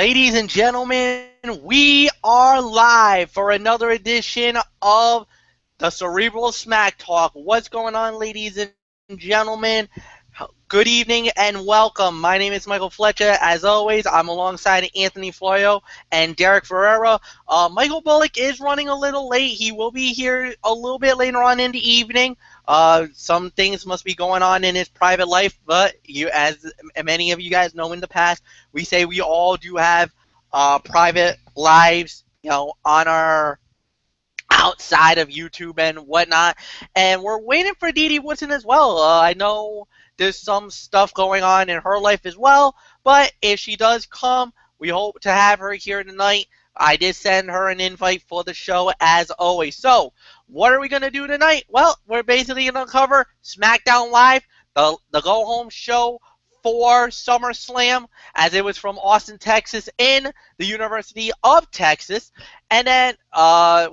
Ladies and gentlemen, we are live for another edition of the Cerebral Smack Talk. What's going on, ladies and gentlemen? Good evening and welcome. My name is Michael Fletcher. As always, I'm alongside Anthony Florio and Derek Ferreira. Michael Bullock is running a little late. He will be here a little bit later on in the evening. Some things must be going on in his private life, but as many of you guys know in the past, we say we all do have private lives, on our outside of YouTube and whatnot. And we're waiting for Dee Dee Woodson as well. I know there's some stuff going on in her life as well, but if she does come, we hope to have her here tonight. I did send her an invite for the show as always. So, what are we going to do tonight? Well, we're basically going to cover Smackdown Live, the go-home show for SummerSlam, as it was from Austin, Texas, in the University of Texas. And then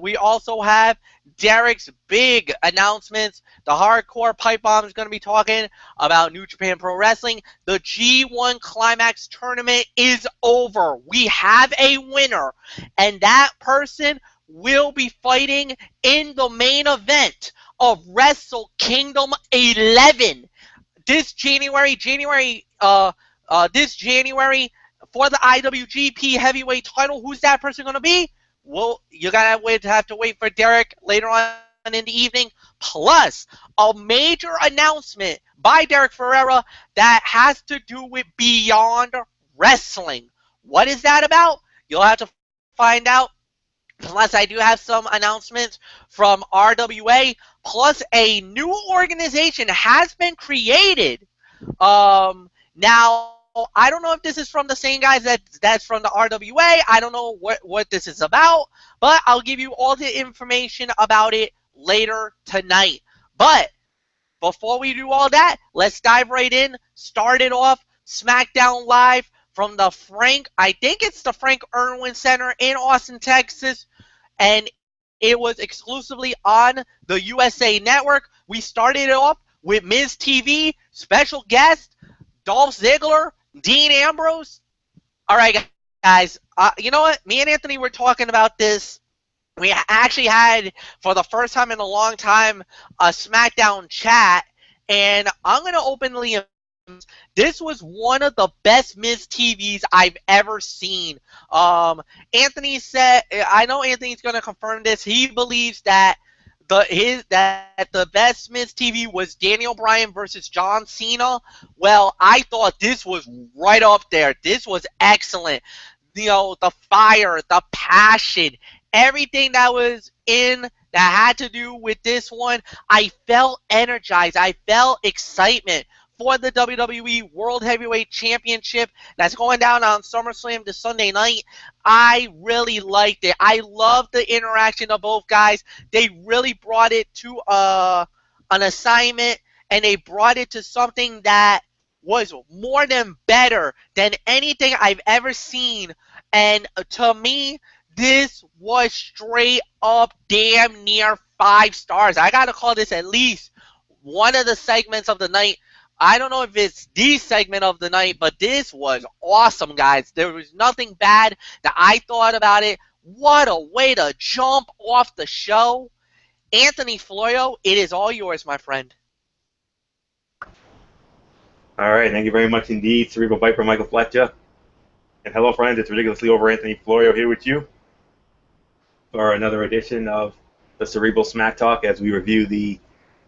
we also have Derek's big announcements. The Hardcore Pipe Bomb is going to be talking about New Japan Pro Wrestling. The G1 Climax Tournament is over. We have a winner, and that person will be fighting in the main event of Wrestle Kingdom 11 this January for the IWGP Heavyweight Title. Who's that person going to be? Well, you're going to have to wait for Derek later on in the evening. Plus, a major announcement by Derek Ferreira that has to do with Beyond Wrestling. What is that about? You'll have to find out. Plus, I do have some announcements from RWA. Plus, a new organization has been created. Now, I don't know if this is from the same guys that's from the RWA. I don't know what this is about, but I'll give you all the information about it later tonight. But before we do all that, let's dive right in. Start it off, Smackdown Live from the Frank Irwin Center in Austin, Texas, and it was exclusively on the USA Network. We started it off with Miz TV, special guest, Dolph Ziggler, Dean Ambrose. All right, guys. You know what? Me and Anthony were talking about this. We actually had, for the first time in a long time, a SmackDown chat, and I'm going to openly admit this was one of the best Miz TVs I've ever seen. Anthony said, I know Anthony's going to confirm this. He believes that the best Miz TV was Daniel Bryan versus John Cena. Well, I thought this was right up there. This was excellent. The fire, the passion, everything that was in that had to do with this one. I felt energized. I felt excitement for the WWE World Heavyweight Championship that's going down on SummerSlam this Sunday night. I really liked it. I loved the interaction of both guys. They really brought it to an assignment, and they brought it to something that was more than better than anything I've ever seen. And to me, this was straight up damn near 5 stars. I gotta call this at least one of the segments of the night. I don't know if it's the segment of the night, but this was awesome, guys. There was nothing bad that I thought about it. What a way to jump off the show. Anthony Florio, it is all yours, my friend. All right, thank you very much indeed, Cerebral Viper Michael Fletcher. And hello, friends. It's Ridiculously Over Anthony Florio here with you for another edition of the Cerebral Smack Talk as we review the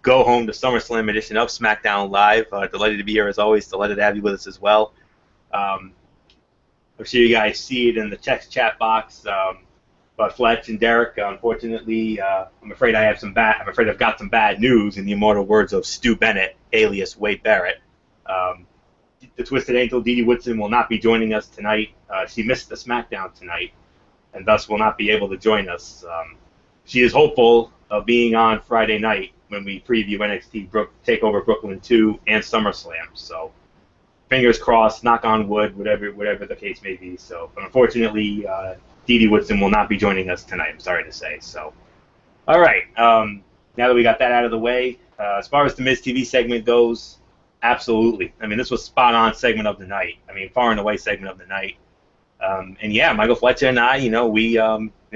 Go Home to SummerSlam edition of Smackdown Live. Delighted to be here as always. Delighted to have you with us as well. I'm sure you guys see it in the text chat box. But Fletch and Derek, unfortunately, I'm afraid I've got some bad news. In the immortal words of Stu Bennett, alias Wade Barrett. The Twisted Angel, Dee Dee Woodson, will not be joining us tonight. She missed the SmackDown tonight, and thus will not be able to join us. She is hopeful of being on Friday night when we preview NXT TakeOver Brooklyn 2 and SummerSlam. So, fingers crossed, knock on wood, whatever the case may be. So, but unfortunately, Dee Dee Woodson will not be joining us tonight, I'm sorry to say. So, all right, now that we got that out of the way, as far as the Miz TV segment goes, absolutely. I mean, this was spot-on segment of the night. I mean, far and away segment of the night. And yeah, Michael Fletcher and I,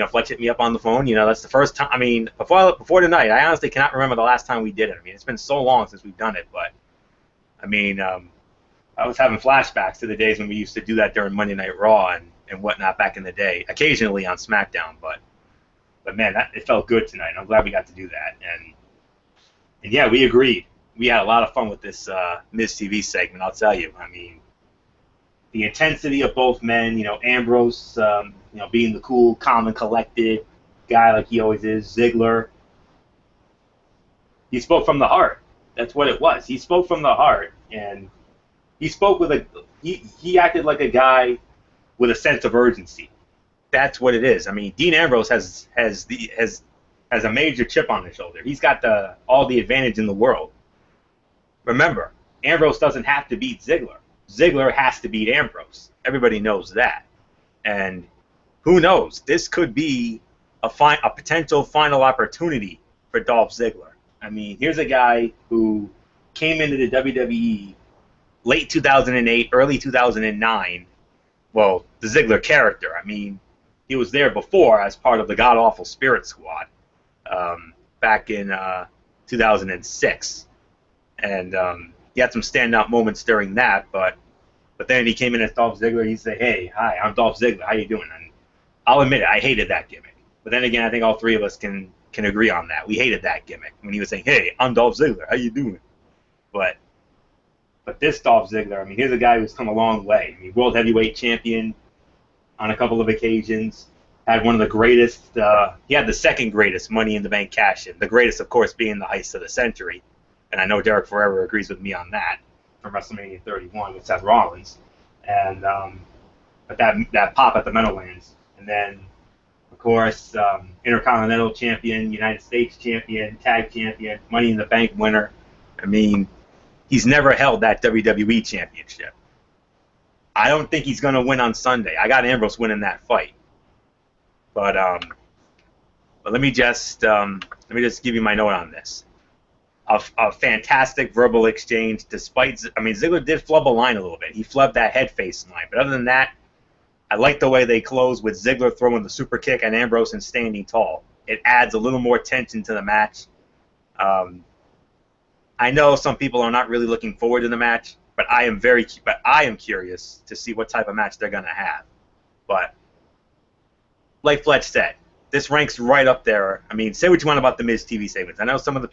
Fletch hit me up on the phone. That's the first time. I mean, before tonight, I honestly cannot remember the last time we did it. I mean, it's been so long since we've done it, but I mean, I was having flashbacks to the days when we used to do that during Monday Night Raw and whatnot back in the day, occasionally on Smackdown. But man, it felt good tonight. I'm glad we got to do that. And yeah, we agreed. We had a lot of fun with this Miz TV segment. I'll tell you. I mean, the intensity of both men. Ambrose, being the cool, calm, and collected guy like he always is. Ziggler. He spoke from the heart. That's what it was. He spoke from the heart, and he spoke with he acted like a guy with a sense of urgency. That's what it is. I mean, Dean Ambrose has a major chip on his shoulder. He's got all the advantage in the world. Remember, Ambrose doesn't have to beat Ziggler. Ziggler has to beat Ambrose. Everybody knows that. And who knows? This could be a potential final opportunity for Dolph Ziggler. I mean, here's a guy who came into the WWE late 2008, early 2009. Well, the Ziggler character. I mean, he was there before as part of the God Awful Spirit Squad back in 2006. And he had some standout moments during that, but then he came in as Dolph Ziggler. He said, "Hey, hi, I'm Dolph Ziggler. How you doing?" And I'll admit it, I hated that gimmick. But then again, I think all three of us can agree on that. We hated that gimmick when he was saying, "Hey, I'm Dolph Ziggler. How you doing?" But this Dolph Ziggler, I mean, here's a guy who's come a long way. I mean, world heavyweight champion on a couple of occasions. Had one of the greatest. He had the second greatest Money in the Bank cash-in. The greatest, of course, being the heist of the century. And I know Derek Forever agrees with me on that from WrestleMania 31 with Seth Rollins. And but that pop at the Meadowlands, and then of course Intercontinental Champion, United States Champion, Tag Champion, Money in the Bank winner. I mean, he's never held that WWE Championship. I don't think he's going to win on Sunday. I got Ambrose winning that fight. But let me just give you my note on this. A fantastic verbal exchange, despite, I mean, Ziggler did flub a line a little bit. He flubbed that head face line. But other than that, I like the way they close with Ziggler throwing the super kick at Ambrose and standing tall. It adds a little more tension to the match. I know some people are not really looking forward to the match, but I am curious to see what type of match they're going to have. But like Fletch said, this ranks right up there. I mean, say what you want about the Miz TV segments. I know some of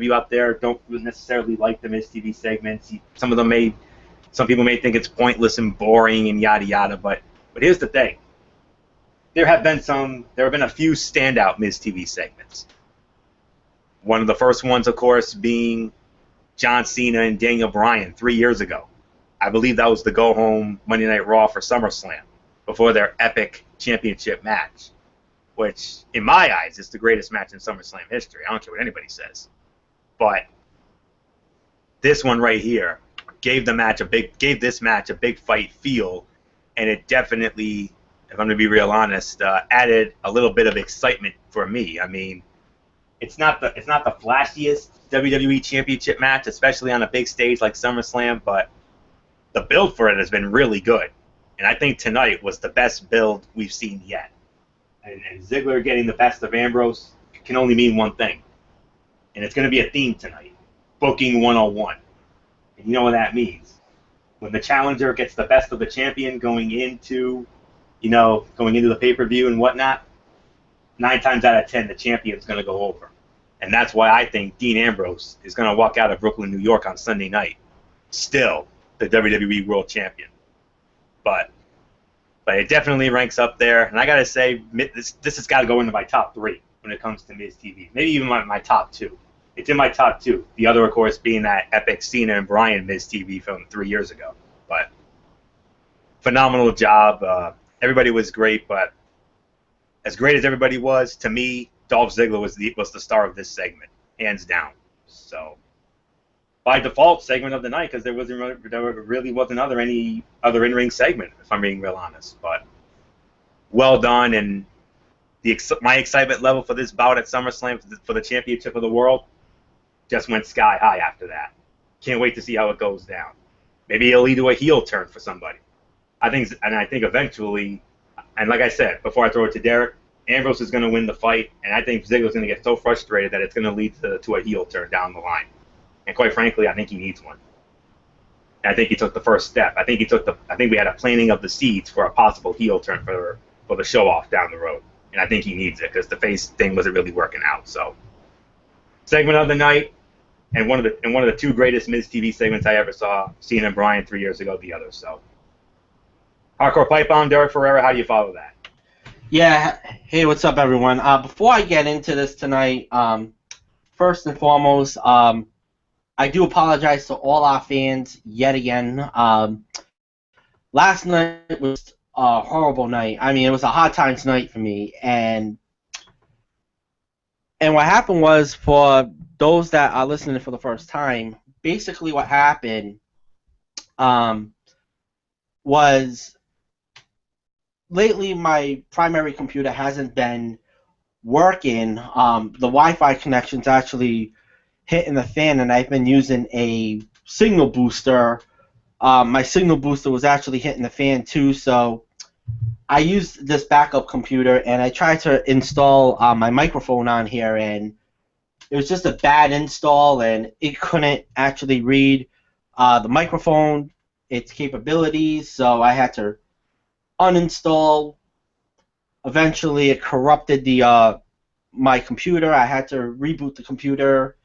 you out there don't necessarily like the Miz TV segments. Some people may think it's pointless and boring and yada yada. But here's the thing: there have been a few standout Miz TV segments. One of the first ones, of course, being John Cena and Daniel Bryan 3 years ago. I believe that was the go-home Monday Night Raw for SummerSlam before their epic championship match, which, in my eyes, is the greatest match in SummerSlam history. I don't care what anybody says. But this one right here gave this match a big fight feel, and it definitely, if I'm going to be real honest, added a little bit of excitement for me. I mean, it's not the flashiest WWE Championship match, especially on a big stage like SummerSlam, but the build for it has been really good. And I think tonight was the best build we've seen yet. And Ziggler getting the best of Ambrose can only mean one thing. And it's going to be a theme tonight. Booking 101. And you know what that means. When the challenger gets the best of the champion going into the pay-per-view and whatnot, 9 times out of 10, the champion's going to go over. And that's why I think Dean Ambrose is going to walk out of Brooklyn, New York on Sunday night, still the WWE World Champion. But it definitely ranks up there. And I got to say, this has got to go into my top 3 when it comes to Miz TV. Maybe even my top 2. It's in my top 2. The other, of course, being that epic Cena and Bryan Miz TV film 3 years ago. But phenomenal job. Everybody was great, but as great as everybody was, to me, Dolph Ziggler was the star of this segment, hands down. So, by default, segment of the night, because there really wasn't any other in-ring segment, if I'm being real honest. But well done, and my excitement level for this bout at SummerSlam for the championship of the world just went sky high after that. Can't wait to see how it goes down. Maybe it'll lead to a heel turn for somebody. I think eventually, and like I said before, I throw it to Derek, Ambrose is going to win the fight, and I think Ziggler's going to get so frustrated that it's going to lead to a heel turn down the line. And quite frankly, I think he needs one. And I think he took the first step. I think we had a planting of the seeds for a possible heel turn for the show off down the road. And I think he needs it because the face thing wasn't really working out. So, segment of the night, and one of the two greatest Miz TV segments I ever saw, Cena and Bryan 3 years ago, the other. So, Hardcore Pipe Bomb, Derek Ferreira, how do you follow that? Yeah, hey, what's up, everyone? Before I get into this tonight, first and foremost, I do apologize to all our fans yet again. Last night was a horrible night. I mean, it was a hard times night for me, and what happened was, for those that are listening for the first time, basically what happened was, lately my primary computer hasn't been working. The Wi-Fi connection's actually hitting the fan, and I've been using a signal booster. My signal booster was actually hitting the fan too, so I used this backup computer, and I tried to install my microphone on here, and it was just a bad install, and it couldn't actually read the microphone, its capabilities, so I had to uninstall. Eventually, it corrupted the my computer. I had to reboot the computer,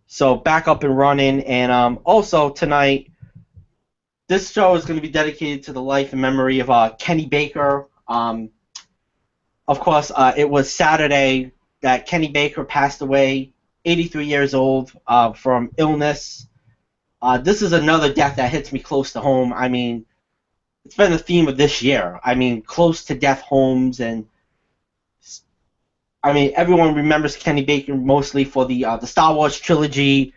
so back up and running. And also tonight, this show is going to be dedicated to the life and memory of Kenny Baker. Of course, it was Saturday that Kenny Baker passed away, 83 years old, from illness. This is another death that hits me close to home. I mean, it's been the theme of this year. I mean, close to death homes, and I mean, everyone remembers Kenny Baker mostly for the Star Wars trilogy,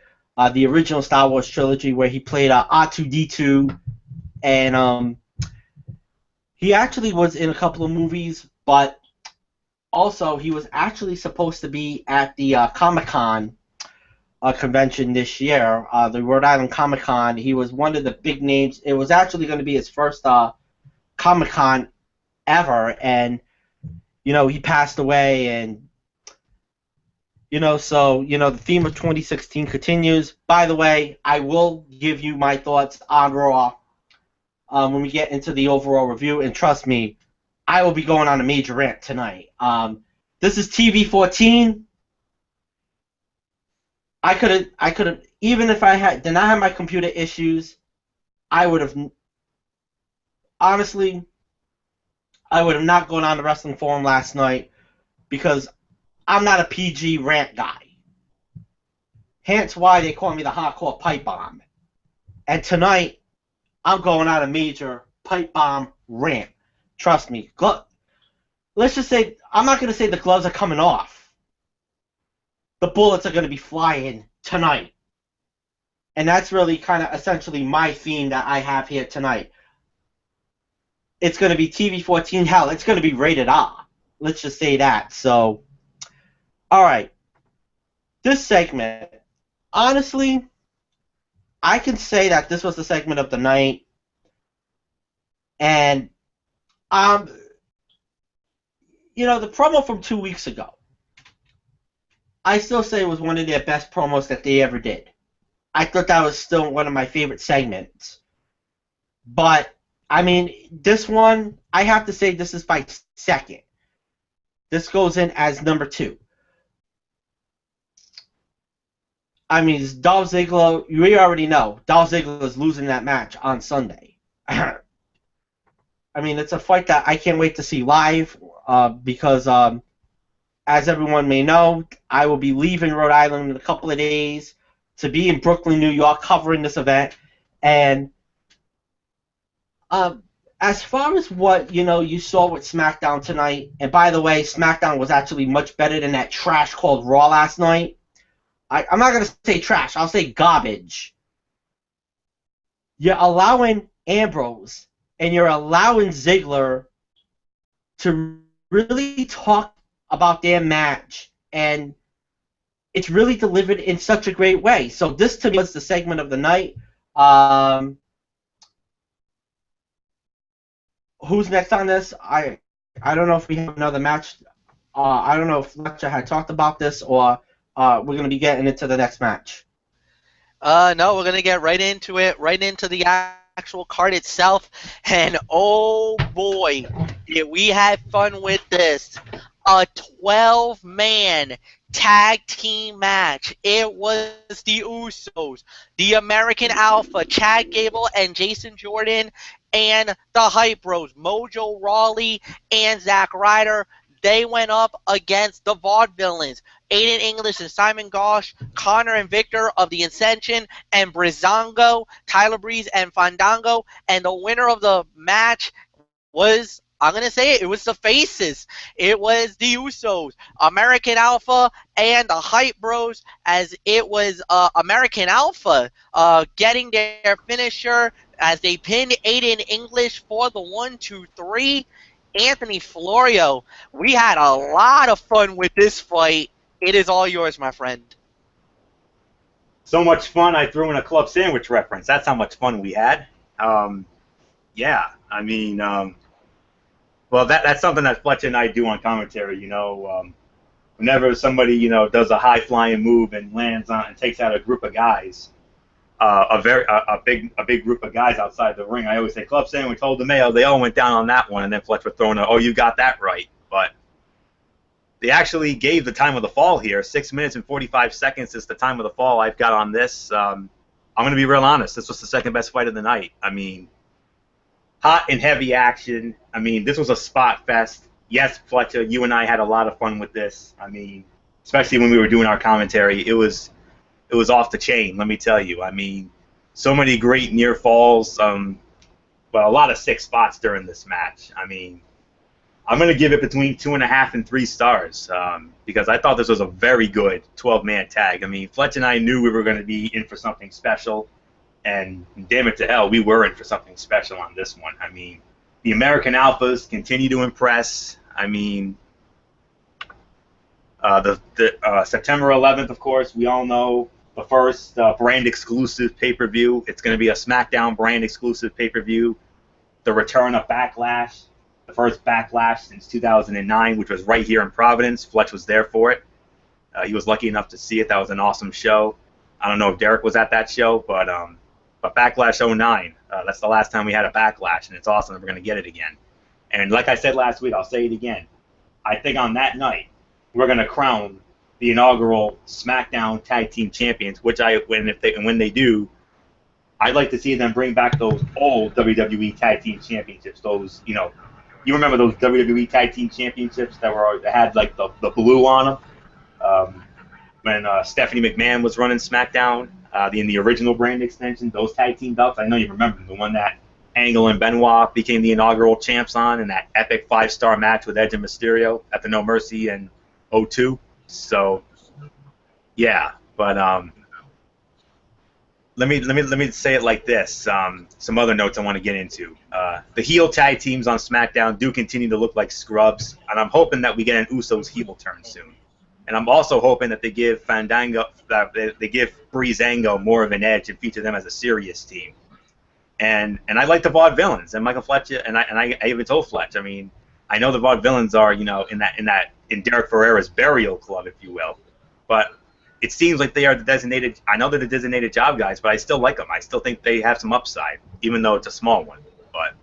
the original Star Wars trilogy, where he played R2-D2, and he actually was in a couple of movies, but also he was actually supposed to be at the Comic-Con convention this year, the Rhode Island Comic-Con. He was one of the big names. It was actually going to be his first Comic-Con ever, and he passed away, and so the theme of 2016 continues. By the way, I will give you my thoughts on Raw when we get into the overall review, and trust me, I will be going on a major rant tonight. This is TV 14. I could have, even if did not have my computer issues, I would have, honestly, I would have not gone on the wrestling forum last night, because I'm not a PG rant guy. Hence why they call me the Hardcore Pipe Bomb. And tonight, I'm going on a major pipe bomb rant. Trust me. Let's just say, I'm not going to say the gloves are coming off. The bullets are going to be flying tonight. And that's really kind of essentially my theme that I have here tonight. It's going to be TV 14. Hell, it's going to be rated R. Let's just say that. So, alright. This segment, honestly, I can say that this was the segment of the night. And, the promo from 2 weeks ago, I still say it was one of their best promos that they ever did. I thought that was still one of my favorite segments. But, I mean, this one, I have to say this is my second. This goes in as number 2. I mean, Dolph Ziggler, we already know, Dolph Ziggler is losing that match on Sunday. I mean, it's a fight that I can't wait to see live, because, as everyone may know, I will be leaving Rhode Island in a couple of days to be in Brooklyn, New York, covering this event. And as far as what you saw with Smackdown tonight, and by the way, Smackdown was actually much better than that trash called Raw last night. I'm not going to say trash. I'll say garbage. You're allowing Ambrose and you're allowing Ziggler to really talk about their match, and it's really delivered in such a great way. So this to me was the segment of the night. who's next on this? I don't know if we have another match. I don't know if Fletcher had talked about this or we're gonna be getting into the next match. No, we're gonna get right into it, right into the actual card itself, and oh boy, did we have fun with this! A 12-man tag team match. It was the Usos, the American Alpha, Chad Gable and Jason Jordan, and the Hype Bros, Mojo Rawley and Zack Ryder. They went up against the Vaudevillains, Aiden English and Simon Gauche, Connor and Victor of the Ascension, and Brizongo, Tyler Breeze, and Fandango. And the winner of the match was, I'm going to say it was the Faces. It was the Usos, American Alpha, and the Hype Bros, as it was American Alpha getting their finisher as they pinned Aiden English for the 1-2-3. Anthony Florio, we had a lot of fun with this fight. It is all yours, my friend. So much fun, I threw in a club sandwich reference. That's how much fun we had. Yeah, I mean, well, that's something that Fletcher and I do on commentary. Whenever somebody does a high flying move and lands on and takes out a group of guys, a big group of guys outside the ring, I always say club sandwich, hold the mayo. They all went down on that one, and then Fletcher throwing oh, you got that right, but. They actually gave the time of the fall here. 6 minutes and 45 seconds is the time of the fall I've got on this. I'm going to be real honest. This was the second best fight of the night. I mean, hot and heavy action. I mean, this was a spot fest. Yes, Fletcher, you and I had a lot of fun with this. I mean, especially when we were doing our commentary. It was off the chain, let me tell you. I mean, so many great near falls. A lot of sick spots during this match. I mean, I'm going to give it between 2.5 and 3 stars because I thought this was a very good 12-man tag. I mean, Fletch and I knew we were going to be in for something special, and damn it to hell, we were in for something special on this one. I mean, the American Alphas continue to impress. I mean, September 11th, of course, we all know the first brand-exclusive pay-per-view. It's going to be a Smackdown brand-exclusive pay-per-view. The return of Backlash. The first Backlash since 2009, which was right here in Providence. Fletch was there for it. He was lucky enough to see it. That was an awesome show. I don't know if Derek was at that show, but Backlash '09, that's the last time we had a Backlash, and it's awesome that we're going to get it again. And like I said last week, I'll say it again. I think on that night, we're going to crown the inaugural SmackDown Tag Team Champions, when they do, I'd like to see them bring back those old WWE Tag Team Championships, those, you remember those WWE Tag Team Championships that had like the blue on them when Stephanie McMahon was running SmackDown in the original brand extension. Those tag team belts, I know you remember the one that Angle and Benoit became the inaugural champs on in that epic 5-star match with Edge and Mysterio at the No Mercy in '02. So yeah, but let me say it like this. Some other notes I want to get into. The heel tag teams on SmackDown do continue to look like scrubs, and I'm hoping that we get an Usos heel turn soon. And I'm also hoping that they give they give Breezango more of an edge and feature them as a serious team. And I like the Vaudevillains and Michael Fletcher, and I even told Fletch. I mean, I know the Vaudevillains are in Derek Ferrera's burial club, if you will, but it seems like they are the designated. I know they're the designated job guys, but I still like them. I still think they have some upside, even though it's a small one. But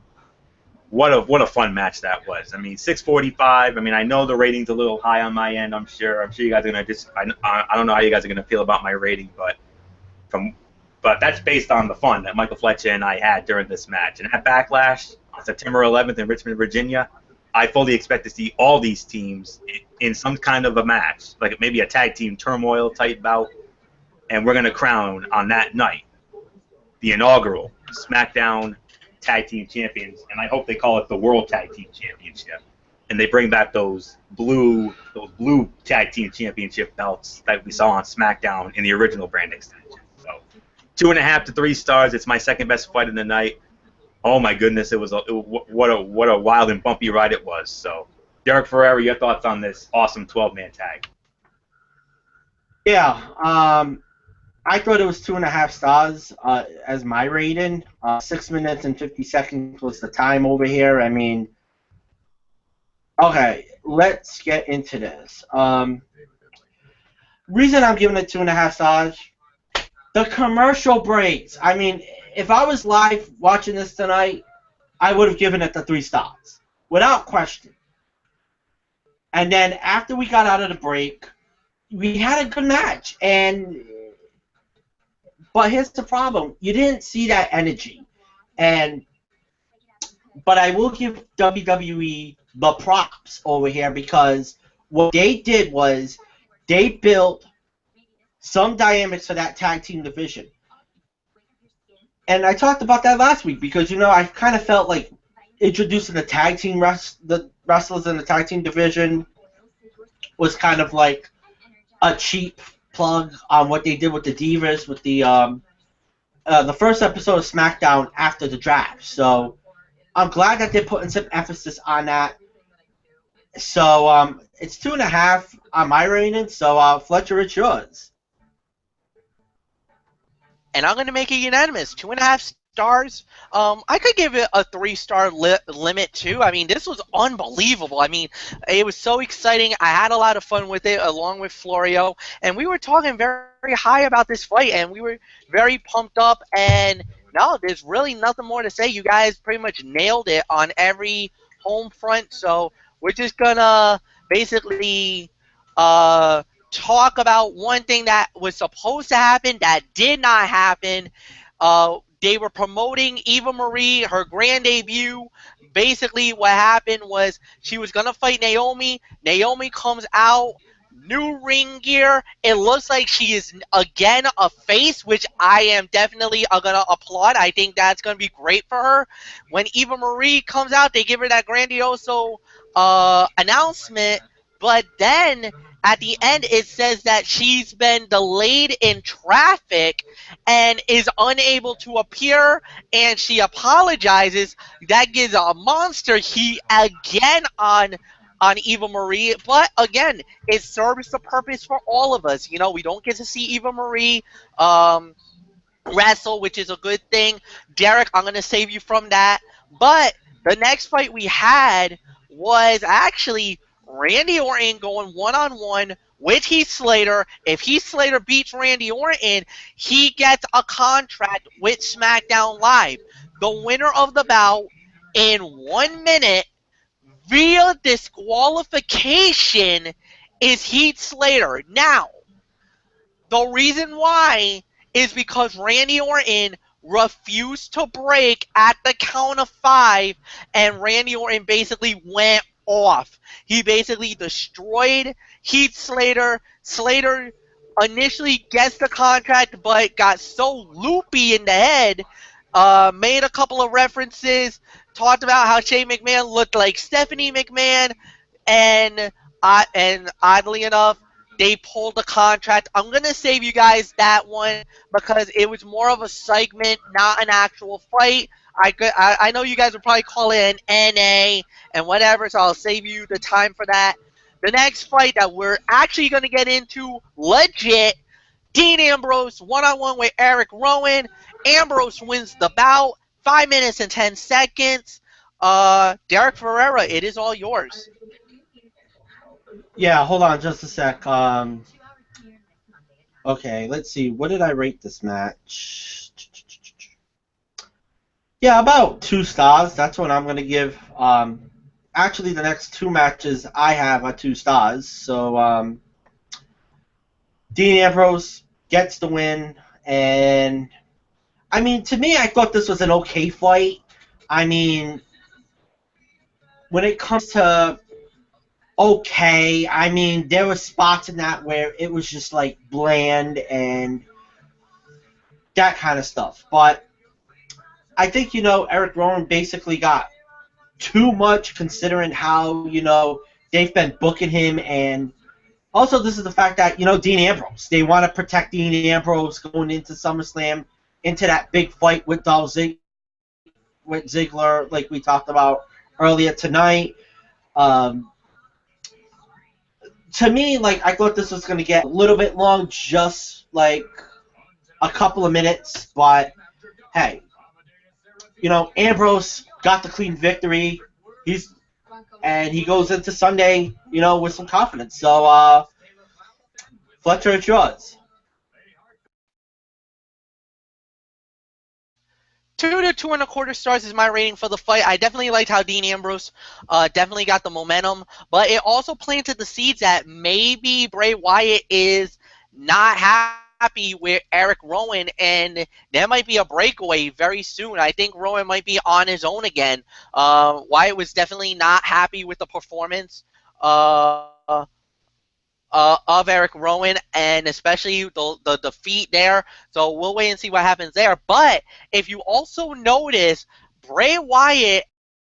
what a fun match that was. I mean, 645. I mean, I know the rating's a little high on my end. I'm sure you guys are gonna I don't know how you guys are gonna feel about my rating, but that's based on the fun that Michael Fletcher and I had during this match. And at Backlash on September 11th in Richmond, Virginia, I fully expect to see all these teams in some kind of a match, like maybe a tag team turmoil type bout, and we're going to crown on that night the inaugural SmackDown Tag Team Champions, and I hope they call it the World Tag Team Championship, and they bring back those blue Tag Team Championship belts that we saw on SmackDown in the original brand extension. So 2.5 to 3 stars. It's my second best fight of the night. Oh my goodness, what a wild and bumpy ride it was. So, Derek Ferrera, your thoughts on this awesome 12-man tag? Yeah, I thought it was 2.5 stars as my rating. 6 minutes and 50 seconds was the time over here. I mean, okay, let's get into this. Reason I'm giving it 2.5 stars, the commercial breaks. I mean, if I was live watching this tonight, I would have given it the 3 stars without question. And then after we got out of the break, we had a good match. But here's the problem: you didn't see that energy. And but I will give WWE the props over here because what they did was they built some dynamics for that tag team division. And I talked about that last week because I kind of felt like introducing the wrestlers in the tag team division was kind of like a cheap plug on what they did with the Divas with the first episode of Smackdown after the draft. So I'm glad that they're putting some emphasis on that. So it's 2.5 on my rating. So Fletcher, it's yours. And I'm going to make it unanimous. 2.5 stars. I could give it a 3-star limit too. I mean, this was unbelievable. I mean, it was so exciting. I had a lot of fun with it, along with Florio, and we were talking very high about this fight, and we were very pumped up. And no, there's really nothing more to say. You guys pretty much nailed it on every home front. So we're just gonna basically talk about one thing that was supposed to happen that did not happen. They were promoting Eva Marie, her grand debut. Basically, what happened was she was going to fight Naomi. Naomi comes out, new ring gear. It looks like she is, again, a face, which I am definitely going to applaud. I think that's going to be great for her. When Eva Marie comes out, they give her that grandioso announcement. But then at the end, it says that she's been delayed in traffic and is unable to appear, and she apologizes. That gives a monster heat again on Eva Marie. But again, it serves the purpose for all of us. We don't get to see Eva Marie wrestle, which is a good thing. Derek, I'm going to save you from that. But the next fight we had was actually Randy Orton going one-on-one with Heath Slater. If Heath Slater beats Randy Orton, he gets a contract with SmackDown Live. The winner of the bout in 1 minute via disqualification is Heath Slater. Now, the reason why is because Randy Orton refused to break at the count of 5, and Randy Orton basically went off. He basically destroyed Heath Slater. Slater initially gets the contract, but got so loopy in the head, made a couple of references, talked about how Shane McMahon looked like Stephanie McMahon, and oddly enough, they pulled the contract. I'm going to save you guys that one because it was more of a segment, not an actual fight. I know you guys would probably call it an NA and whatever, so I'll save you the time for that. The next fight that we're actually going to get into, legit, Dean Ambrose one-on-one with Eric Rowan. Ambrose wins the bout, 5 minutes and 10 seconds. Derek Ferreira, it is all yours. Yeah, hold on just a sec. Okay, let's see. What did I rate this match? Yeah, about 2 stars. That's what I'm going to give. Actually, the next 2 matches I have are 2 stars. So, Dean Ambrose gets the win. And, I mean, to me, I thought this was an okay fight. I mean, when it comes to okay, I mean, there were spots in that where it was just, like, bland and that kind of stuff. But I think, Eric Rowan basically got too much considering how, they've been booking him. And also this is the fact that, Dean Ambrose. They want to protect Dean Ambrose going into SummerSlam, into that big fight with with Ziggler, like we talked about earlier tonight. To me, like, I thought this was going to get a little bit long, just like a couple of minutes, but hey, Ambrose got the clean victory. He goes into Sunday, with some confidence. So, Fletcher, it's yours. 2 to 2.25 stars is my rating for the fight. I definitely liked how Dean Ambrose definitely got the momentum, but it also planted the seeds that maybe Bray Wyatt is not happy with Eric Rowan, and there might be a breakaway very soon. I think Rowan might be on his own again. Wyatt was definitely not happy with the performance uh, of Eric Rowan, and especially the defeat there. So we'll wait and see what happens there. But if you also notice, Bray Wyatt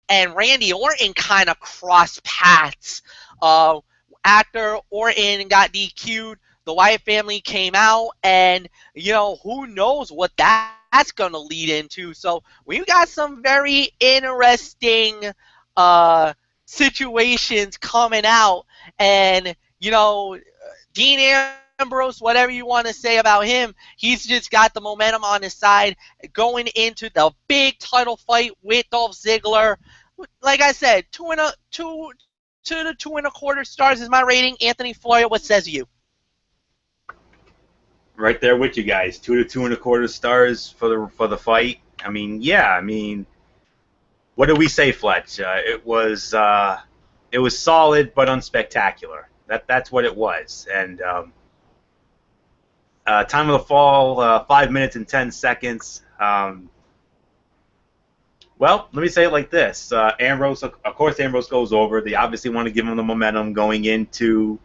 and Randy Orton kind of crossed paths. After Orton got DQ'd, the Wyatt family came out, and who knows what that's gonna lead into. So we've got some very interesting uh, situations coming out, and Dean Ambrose, whatever you want to say about him, he's just got the momentum on his side going into the big title fight with Dolph Ziggler. Like I said, 2 to 2.25 stars is my rating. Anthony Florio, what says you? Right there with you guys. 2 to 2.25 stars for the fight. I mean, yeah. I mean, what did we say, Fletch? It was solid but unspectacular. That's what it was. And time of the fall, 5 minutes and 10 seconds. Well, let me say it like this: Ambrose, of course, Ambrose goes over. They obviously want to give him the momentum the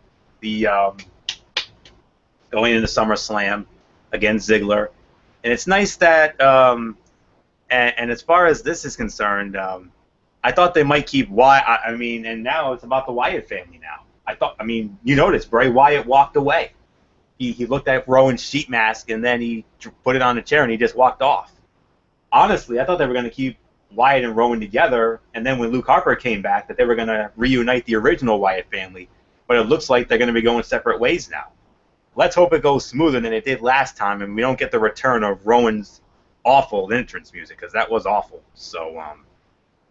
going into SummerSlam against Ziggler, and it's nice that. And as far as this is concerned, I thought they might keep Wyatt. I mean, and now it's about the Wyatt family now. You noticed Bray Wyatt walked away. He looked at Rowan's sheet mask and then he put it on the chair and he just walked off. Honestly, I thought they were going to keep Wyatt and Rowan together, and then when Luke Harper came back, that they were going to reunite the original Wyatt family. But it looks like they're going to be going separate ways now. Let's hope it goes smoother than it did last time, and we don't get the return of Rowan's awful entrance music, because that was awful. So,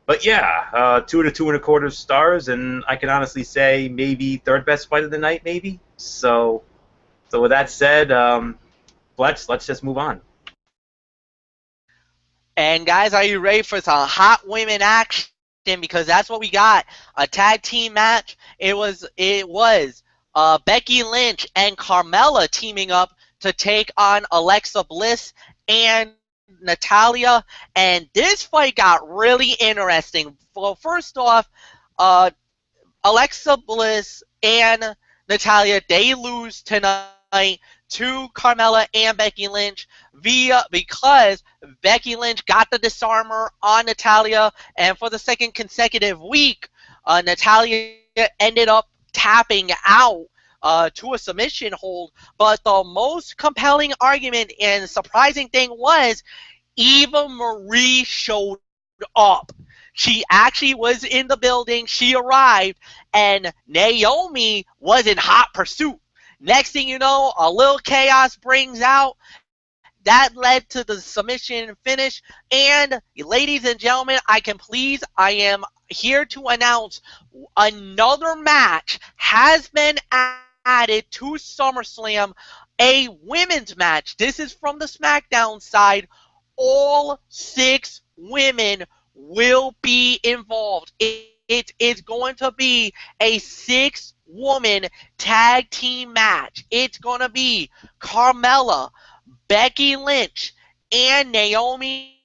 but yeah, 2 to 2.25 stars, and I can honestly say maybe third best fight of the night, maybe. So with that said, let's just move on. And guys, are you ready for some hot women action? Because that's what we got. A tag team match. It was Becky Lynch and Carmella teaming up to take on Alexa Bliss and Natalia. And this fight got really interesting. Well, first off, Alexa Bliss and Natalia, they lose tonight to Carmella and Becky Lynch because Becky Lynch got the disarmer on Natalia, and for the second consecutive week, Natalia ended up tapping out to a submission hold. But the most compelling argument and surprising thing was Eva Marie showed up. She actually was in the building. She arrived, and Naomi was in hot pursuit. Next thing you know, a little chaos brings out. That led to the submission finish. And ladies and gentlemen, I am here to announce another match has been added to SummerSlam, a women's match. This is from the Smackdown side. All 6 women will be involved. It is going to be a 6-woman tag team match. It's going to be Carmella, Becky Lynch, and Naomi,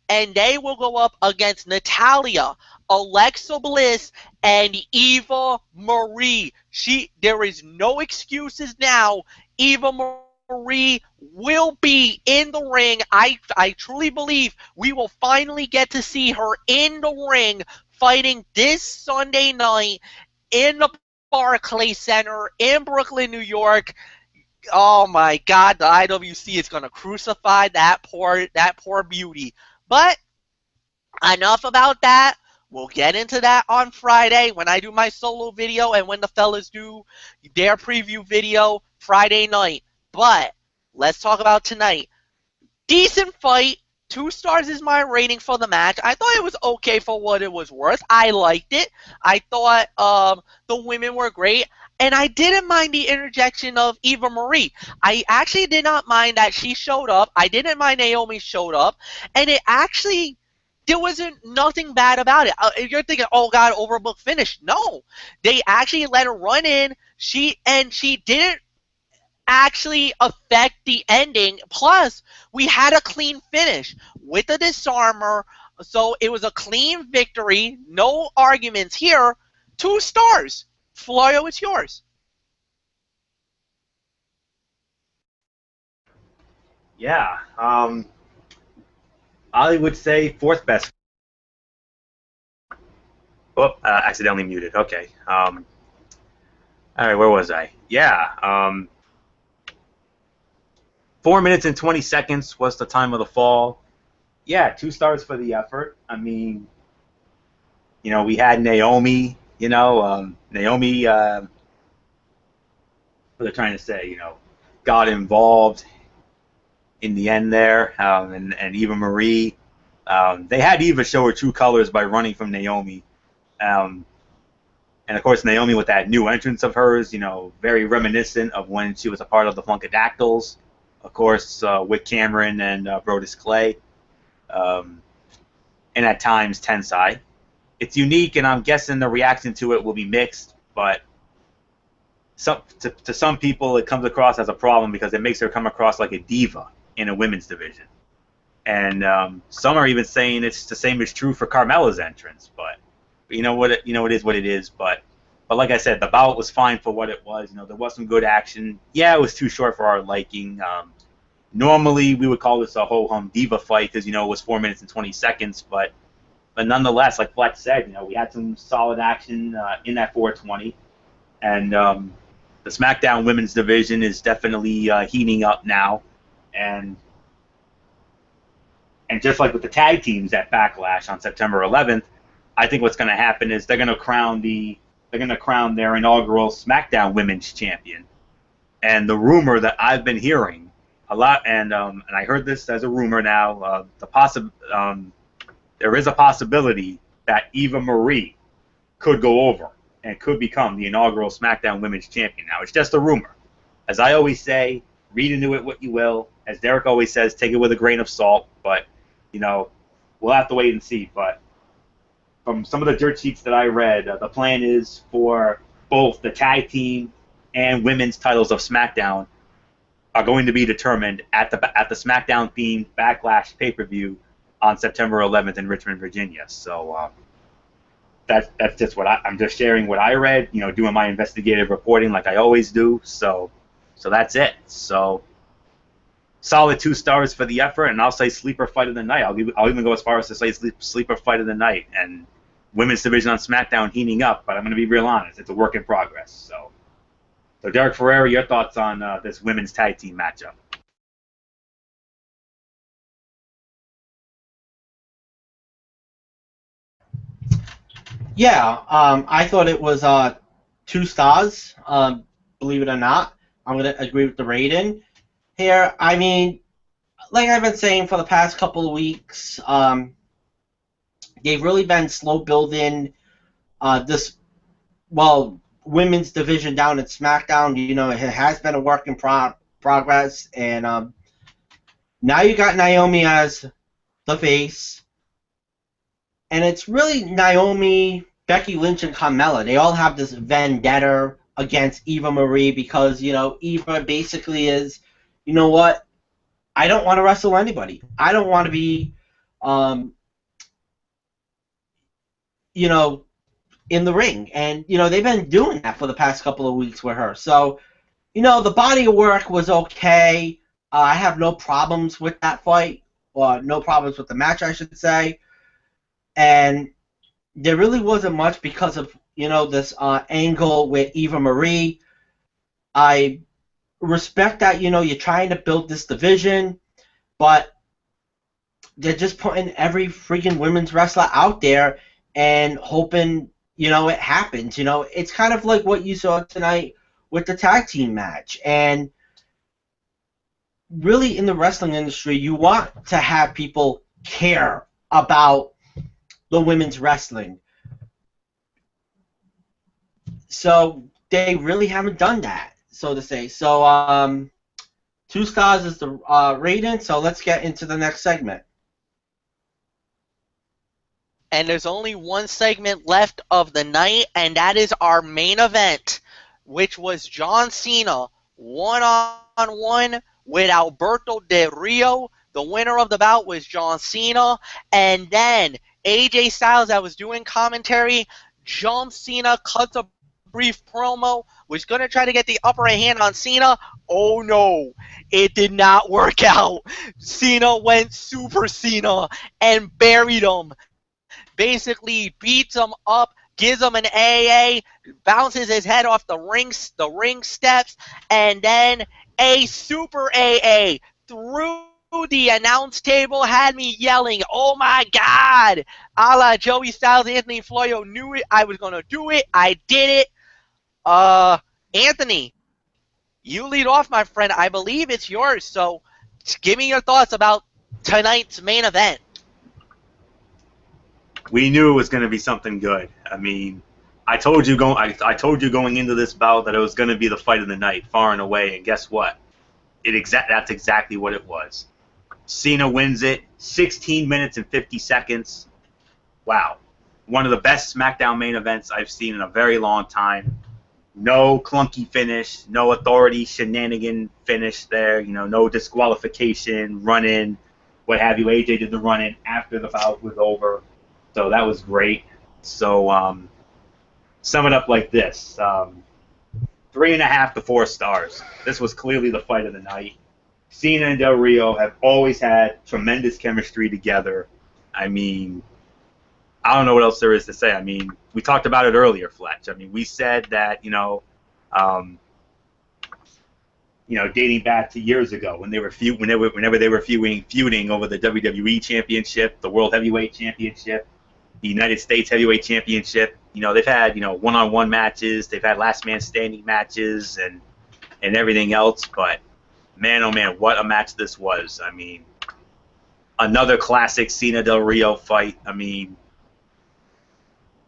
and they will go up against Natalia, Alexa Bliss, and Eva Marie. There is no excuses now. Eva Marie will be in the ring. I truly believe we will finally get to see her in the ring fighting this Sunday night in the Barclays Center in Brooklyn, New York. Oh my God, the IWC is gonna crucify that poor beauty. But enough about that. We'll get into that on Friday when I do my solo video and when the fellas do their preview video Friday night. But let's talk about tonight. Decent fight. 2 stars is my rating for the match. I thought it was okay for what it was worth. I liked it. I thought the women were great. And I didn't mind the interjection of Eva Marie. I actually did not mind that she showed up. I didn't mind Naomi showed up. And it actually, there wasn't nothing bad about it. If you're thinking, oh God, overbooked finish. No. They actually let her run in. She didn't actually affect the ending. Plus, we had a clean finish with the disarmer, so it was a clean victory. No arguments here. 2 stars. Florio, it's yours. Yeah. I would say fourth best. Oh, accidentally muted. Okay. All right, where was I? Yeah. 4 minutes and 20 seconds was the time of the fall. Yeah, 2 stars for the effort. I mean, we had Naomi. Naomi. What they're trying to say, got involved in the end there, and Eva Marie. They had Eva show her true colors by running from Naomi. And of course, Naomi with that new entrance of hers, very reminiscent of when she was a part of the Funkadactyls. Of course, with Cameron and Brodus Clay. And at times Tensai. It's unique, and I'm guessing the reaction to it will be mixed, but to some people it comes across as a problem because it makes her come across like a diva in a women's division. And some are even saying it's the same is true for Carmella's entrance, but it is what it is. But like I said, the bout was fine for what it was. There was some good action. Yeah, it was too short for our liking. Normally we would call this a ho-hum diva fight because it was 4 minutes and 20 seconds, but nonetheless, like Fletch said, we had some solid action in that 420, and the Smackdown women's division is definitely heating up now, and just like with the tag teams at Backlash on September 11th, I think what's going to happen is they're going to crown their inaugural Smackdown women's champion, and the rumor that I've been hearing a lot, and I heard this as a rumor now, there is a possibility that Eva Marie could go over and could become the inaugural SmackDown Women's Champion. Now, it's just a rumor. As I always say, read into it what you will. As Derek always says, take it with a grain of salt. But, we'll have to wait and see. But from some of the dirt sheets that I read, the plan is for both the tag team and women's titles of SmackDown are going to be determined at the SmackDown-themed Backlash pay-per-view on September 11th in Richmond, Virginia. So that's just what I'm just sharing what I read. Doing my investigative reporting like I always do. So that's it. So solid 2 stars for the effort, and I'll say sleeper fight of the night. I'll even go as far as to say sleeper fight of the night. And women's division on SmackDown heating up, but I'm going to be real honest, it's a work in progress. So Derek Ferreira, your thoughts on this women's tag team matchup? Yeah, I thought it was 2 stars. Believe it or not, I'm gonna agree with the rating here. I mean, like I've been saying for the past couple of weeks, they've really been slow building this women's division down at SmackDown. It has been a work in progress, and now you got Naomi as the face, and it's really Naomi, Becky Lynch, and Carmella. They all have this vendetta against Eva Marie because, Eva basically is, you know what, I don't want to wrestle anybody. I don't want to be, in the ring. And, they've been doing that for the past couple of weeks with her. So, the body of work was okay. I have no problems with that fight, or no problems with the match, I should say. And there really wasn't much because of, this angle with Eva Marie. I respect that, you're trying to build this division, but they're just putting every freaking women's wrestler out there and hoping, it happens. It's kind of like what you saw tonight with the tag team match. And really in the wrestling industry, you want to have people care about the women's wrestling. So they really haven't done that, so to say. So 2 stars is the rating. So let's get into the next segment. And there's only one segment left of the night, and that is our main event, which was John Cena one-on-one with Alberto Del Rio. The winner of the bout was John Cena, and then AJ Styles, that was doing commentary, John Cena cuts a brief promo, was going to try to get the upper hand on Cena. Oh no, it did not work out. Cena went Super Cena and buried him. Basically beats him up, gives him an AA, bounces his head off the ring steps, and then a super AA through the announce table had me yelling, "Oh my God!" A la Joey Styles, Anthony Floyo knew it. I was gonna do it. I did it. Uh, Anthony, you lead off, my friend. I believe it's yours. So, give me your thoughts about tonight's main event. We knew it was going to be something good. I mean, I told you going into this bout that it was going to be the fight of the night, far and away. And guess what? That's exactly what it was. Cena wins it, 16 minutes and 50 seconds. Wow, one of the best SmackDown main events I've seen in a very long time. No clunky finish, no authority shenanigan finish there. You know, no disqualification, run in, what have you. AJ did the run in after the bout was over, so that was great. So sum it up like this: 3.5 to 4 stars. This was clearly the fight of the night. Cena and Del Rio have always had tremendous chemistry together. I mean, I don't know what else there is to say. I mean, we talked about it earlier, Fletch. I mean, we said that, dating back to years ago when they were whenever they were feuding over the WWE Championship, the World Heavyweight Championship, the United States Heavyweight Championship. You know, they've had one-on-one matches, they've had last man standing matches, and everything else. But man, oh man, what a match this was! I mean, another classic Cena Del Rio fight. I mean,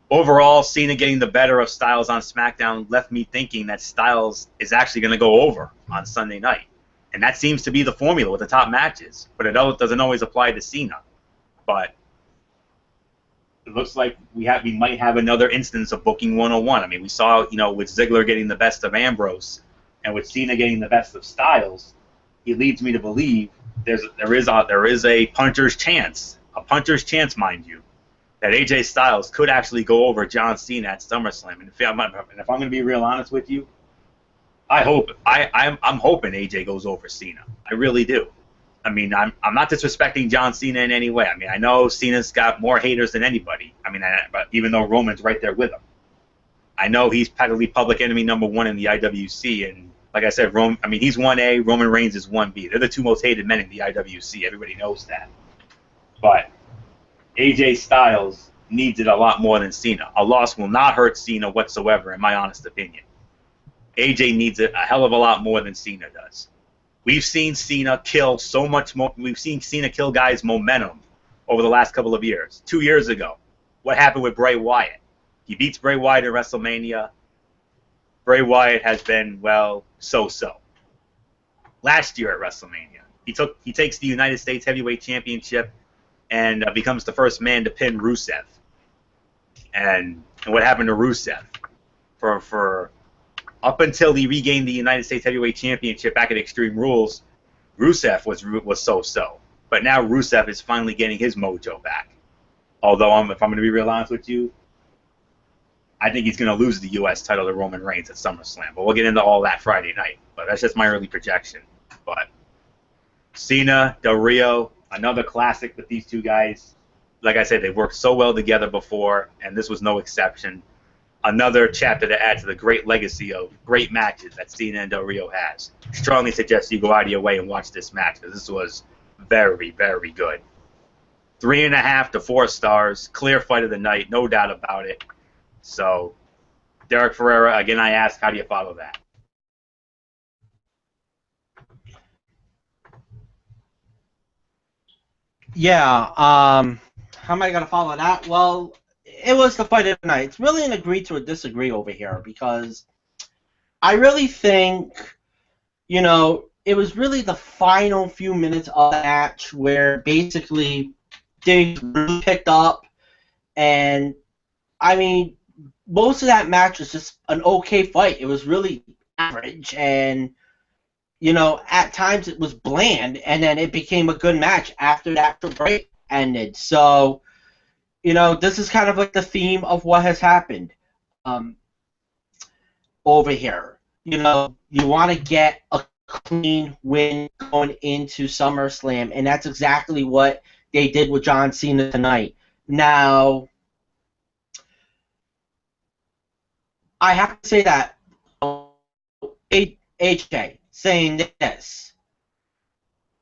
overall, Cena getting the better of Styles on SmackDown left me thinking that Styles is actually going to go over on Sunday night. And that seems to be the formula with the top matches. But it doesn't always apply to Cena. But it looks like we might have another instance of booking 101. I mean, we saw, with Ziggler getting the best of Ambrose and with Cena getting the best of Styles, it leads me to believe there is a puncher's chance, mind you, that AJ Styles could actually go over John Cena at SummerSlam. And if I'm going to be real honest with you, I'm hoping AJ goes over Cena. I really do. I mean, I'm not disrespecting John Cena in any way. I mean, I know Cena's got more haters than anybody. I mean, but even though Roman's right there with him, I know he's practically public enemy #1 in the IWC. And like I said, he's 1A. Roman Reigns is 1B. They're the two most hated men in the IWC. Everybody knows that. But AJ Styles needs it a lot more than Cena. A loss will not hurt Cena whatsoever, in my honest opinion. AJ needs it a hell of a lot more than Cena does. We've seen Cena kill so much more. We've seen Cena kill guys' momentum over the last couple of years. 2 years ago, what happened with Bray Wyatt? He beats Bray Wyatt at WrestleMania. Bray Wyatt has been, well, so-so. Last year at WrestleMania, he takes the United States Heavyweight Championship and becomes the first man to pin Rusev. And what happened to Rusev? For up until he regained the United States Heavyweight Championship back at Extreme Rules, Rusev was so-so. But now Rusev is finally getting his mojo back. Although, if I'm going to be real honest with you, I think he's going to lose the U.S. title to Roman Reigns at SummerSlam. But we'll get into all that Friday night. But that's just my early projection. But Cena, Del Rio, another classic with these two guys. Like I said, they've worked so well together before, and this was no exception. Another chapter to add to the great legacy of great matches that Cena and Del Rio has. Strongly suggest you go out of your way and watch this match, because this was very, very good. 3.5 to 4 stars, clear fight of the night, no doubt about it. So, Derek Ferreira, again I ask, how do you follow that? Yeah. How am I gonna follow that? Well, it was the fight of the night. It's really an agree to a disagree over here because I really think it was really the final few minutes of the match where basically things really picked up, and I mean, most of that match was just an okay fight. It was really average, and at times it was bland, and then it became a good match after that break ended. So, this is kind of like the theme of what has happened um, over here. You want to get a clean win going into SummerSlam, and that's exactly what they did with John Cena tonight. Now, I have to say that AJ saying this,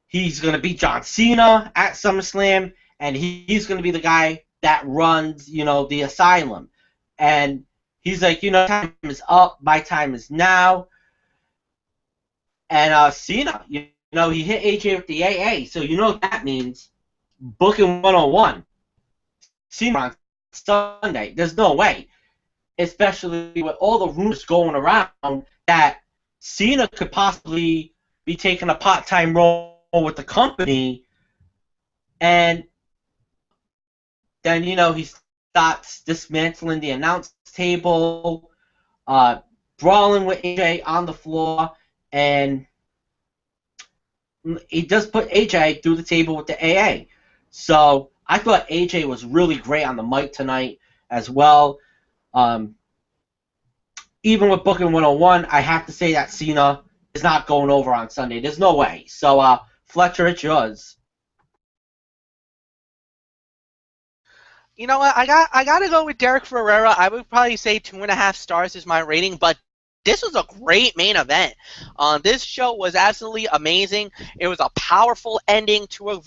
he's going to beat John Cena at SummerSlam, and he's going to be the guy that runs, the asylum. And he's like, time is up, my time is now. And Cena, he hit AJ with the AA, so you know what that means. Booking 101. Cena on Sunday. There's no way, especially with all the rumors going around that Cena could possibly be taking a part-time role with the company, and then he starts dismantling the announce table, brawling with AJ on the floor, and he just put AJ through the table with the AA. So I thought AJ was really great on the mic tonight as well. Even with booking 101, I have to say that Cena is not going over on Sunday. There's no way. So Fletcher, it's yours. You know what? I gotta go with Derek Ferreira. I would probably say 2.5 stars is my rating, but this was a great main event. This show was absolutely amazing. It was a powerful ending to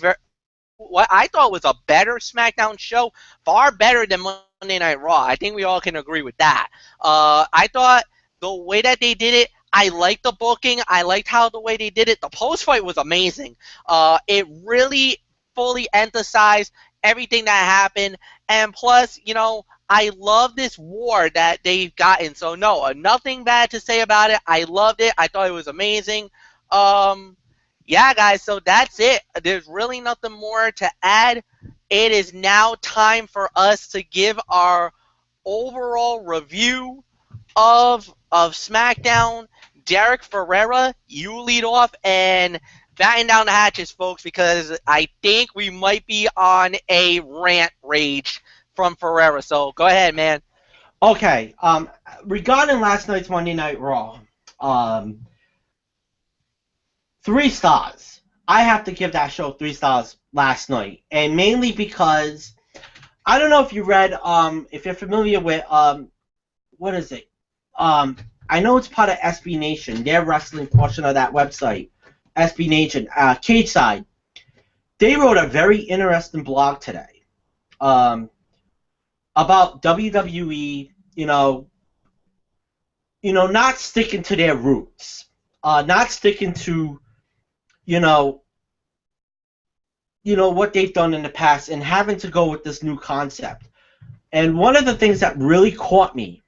what I thought was a better SmackDown show, far better than Monday Night Raw. I think we all can agree with that. I thought the way that they did it, I liked the booking. I liked how the way they did it. The post fight was amazing. It really fully emphasized everything that happened, and plus, I love this war that they've gotten. So no, nothing bad to say about it. I loved it. I thought it was amazing. Um, yeah, guys, so that's it. There's really nothing more to add. It is now time for us to give our overall review of SmackDown. Derek Ferreira, you lead off and batten down the hatches, folks, because I think we might be on a rant rage from Ferreira. So go ahead, man. Okay. Regarding last night's Monday Night Raw, 3 stars. I have to give that show 3 stars last night, and mainly because I don't know if you read, if you're familiar with, what is it? I know it's part of SB Nation, their wrestling portion of that website, SB Nation, Cage Side. They wrote a very interesting blog today, about WWE, not sticking to their roots, not sticking to, you know, what they've done in the past, and having to go with this new concept. And one of the things that really caught me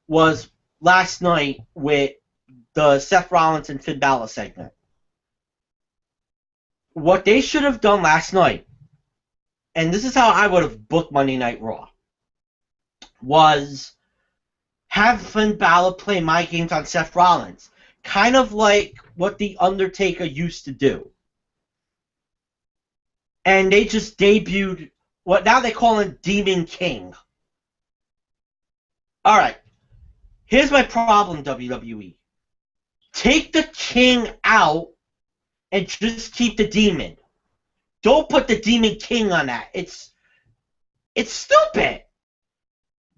was last night with the Seth Rollins and Finn Balor segment. What they should have done last night, and this is how I would have booked Monday Night Raw, was have Finn Balor play my games on Seth Rollins, kind of like what The Undertaker used to do. And they just debuted what now they call him Demon King. All right, here's my problem, WWE. Take the King out and just keep the Demon. Don't put the Demon King on that. It's stupid.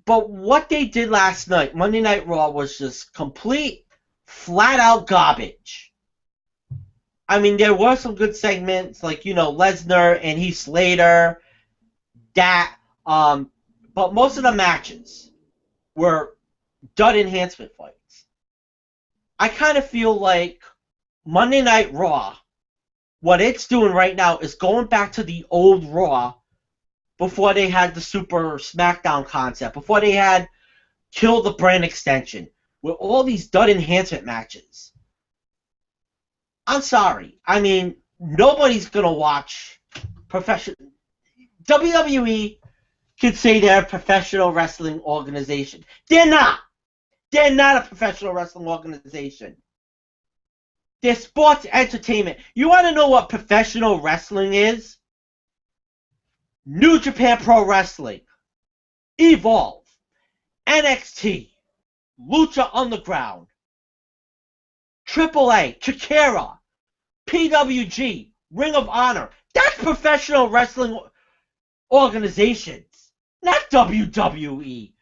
But what they did last night, Monday Night Raw, was just complete, flat-out garbage. I mean, there were some good segments, like, Lesnar and Heath Slater, but most of the matches were dud enhancement fights. I kind of feel like Monday Night Raw what it's doing right now is going back to the old Raw before they had the Super Smackdown concept, before they had Kill the Brand extension, with all these dud enhancement matches. I'm sorry. I mean, nobody's going to watch professional. WWE could say they're a professional wrestling organization. They're not. They're not a professional wrestling organization. They're sports entertainment. You want to know what professional wrestling is? New Japan Pro Wrestling, Evolve, NXT, Lucha Underground, AAA, Chikara, PWG, Ring of Honor. That's professional wrestling organizations, not WWE.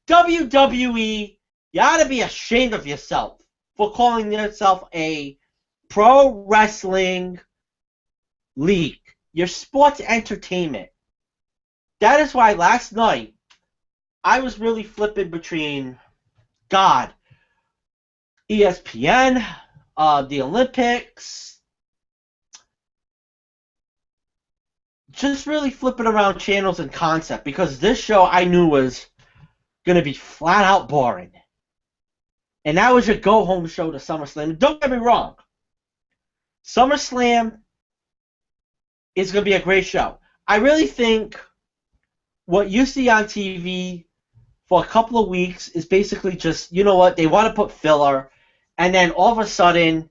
WWE, you ought to be ashamed of yourself for calling yourself a pro wrestling league. You're sports entertainment. That is why last night I was really flipping between, God, ESPN, the Olympics, just really flipping around channels and concept, because this show I knew was going to be flat out boring. And that was your go-home show to SummerSlam. Don't get me wrong. SummerSlam is going to be a great show. I really think what you see on TV for a couple of weeks is basically just, you know what, they want to put filler, and then all of a sudden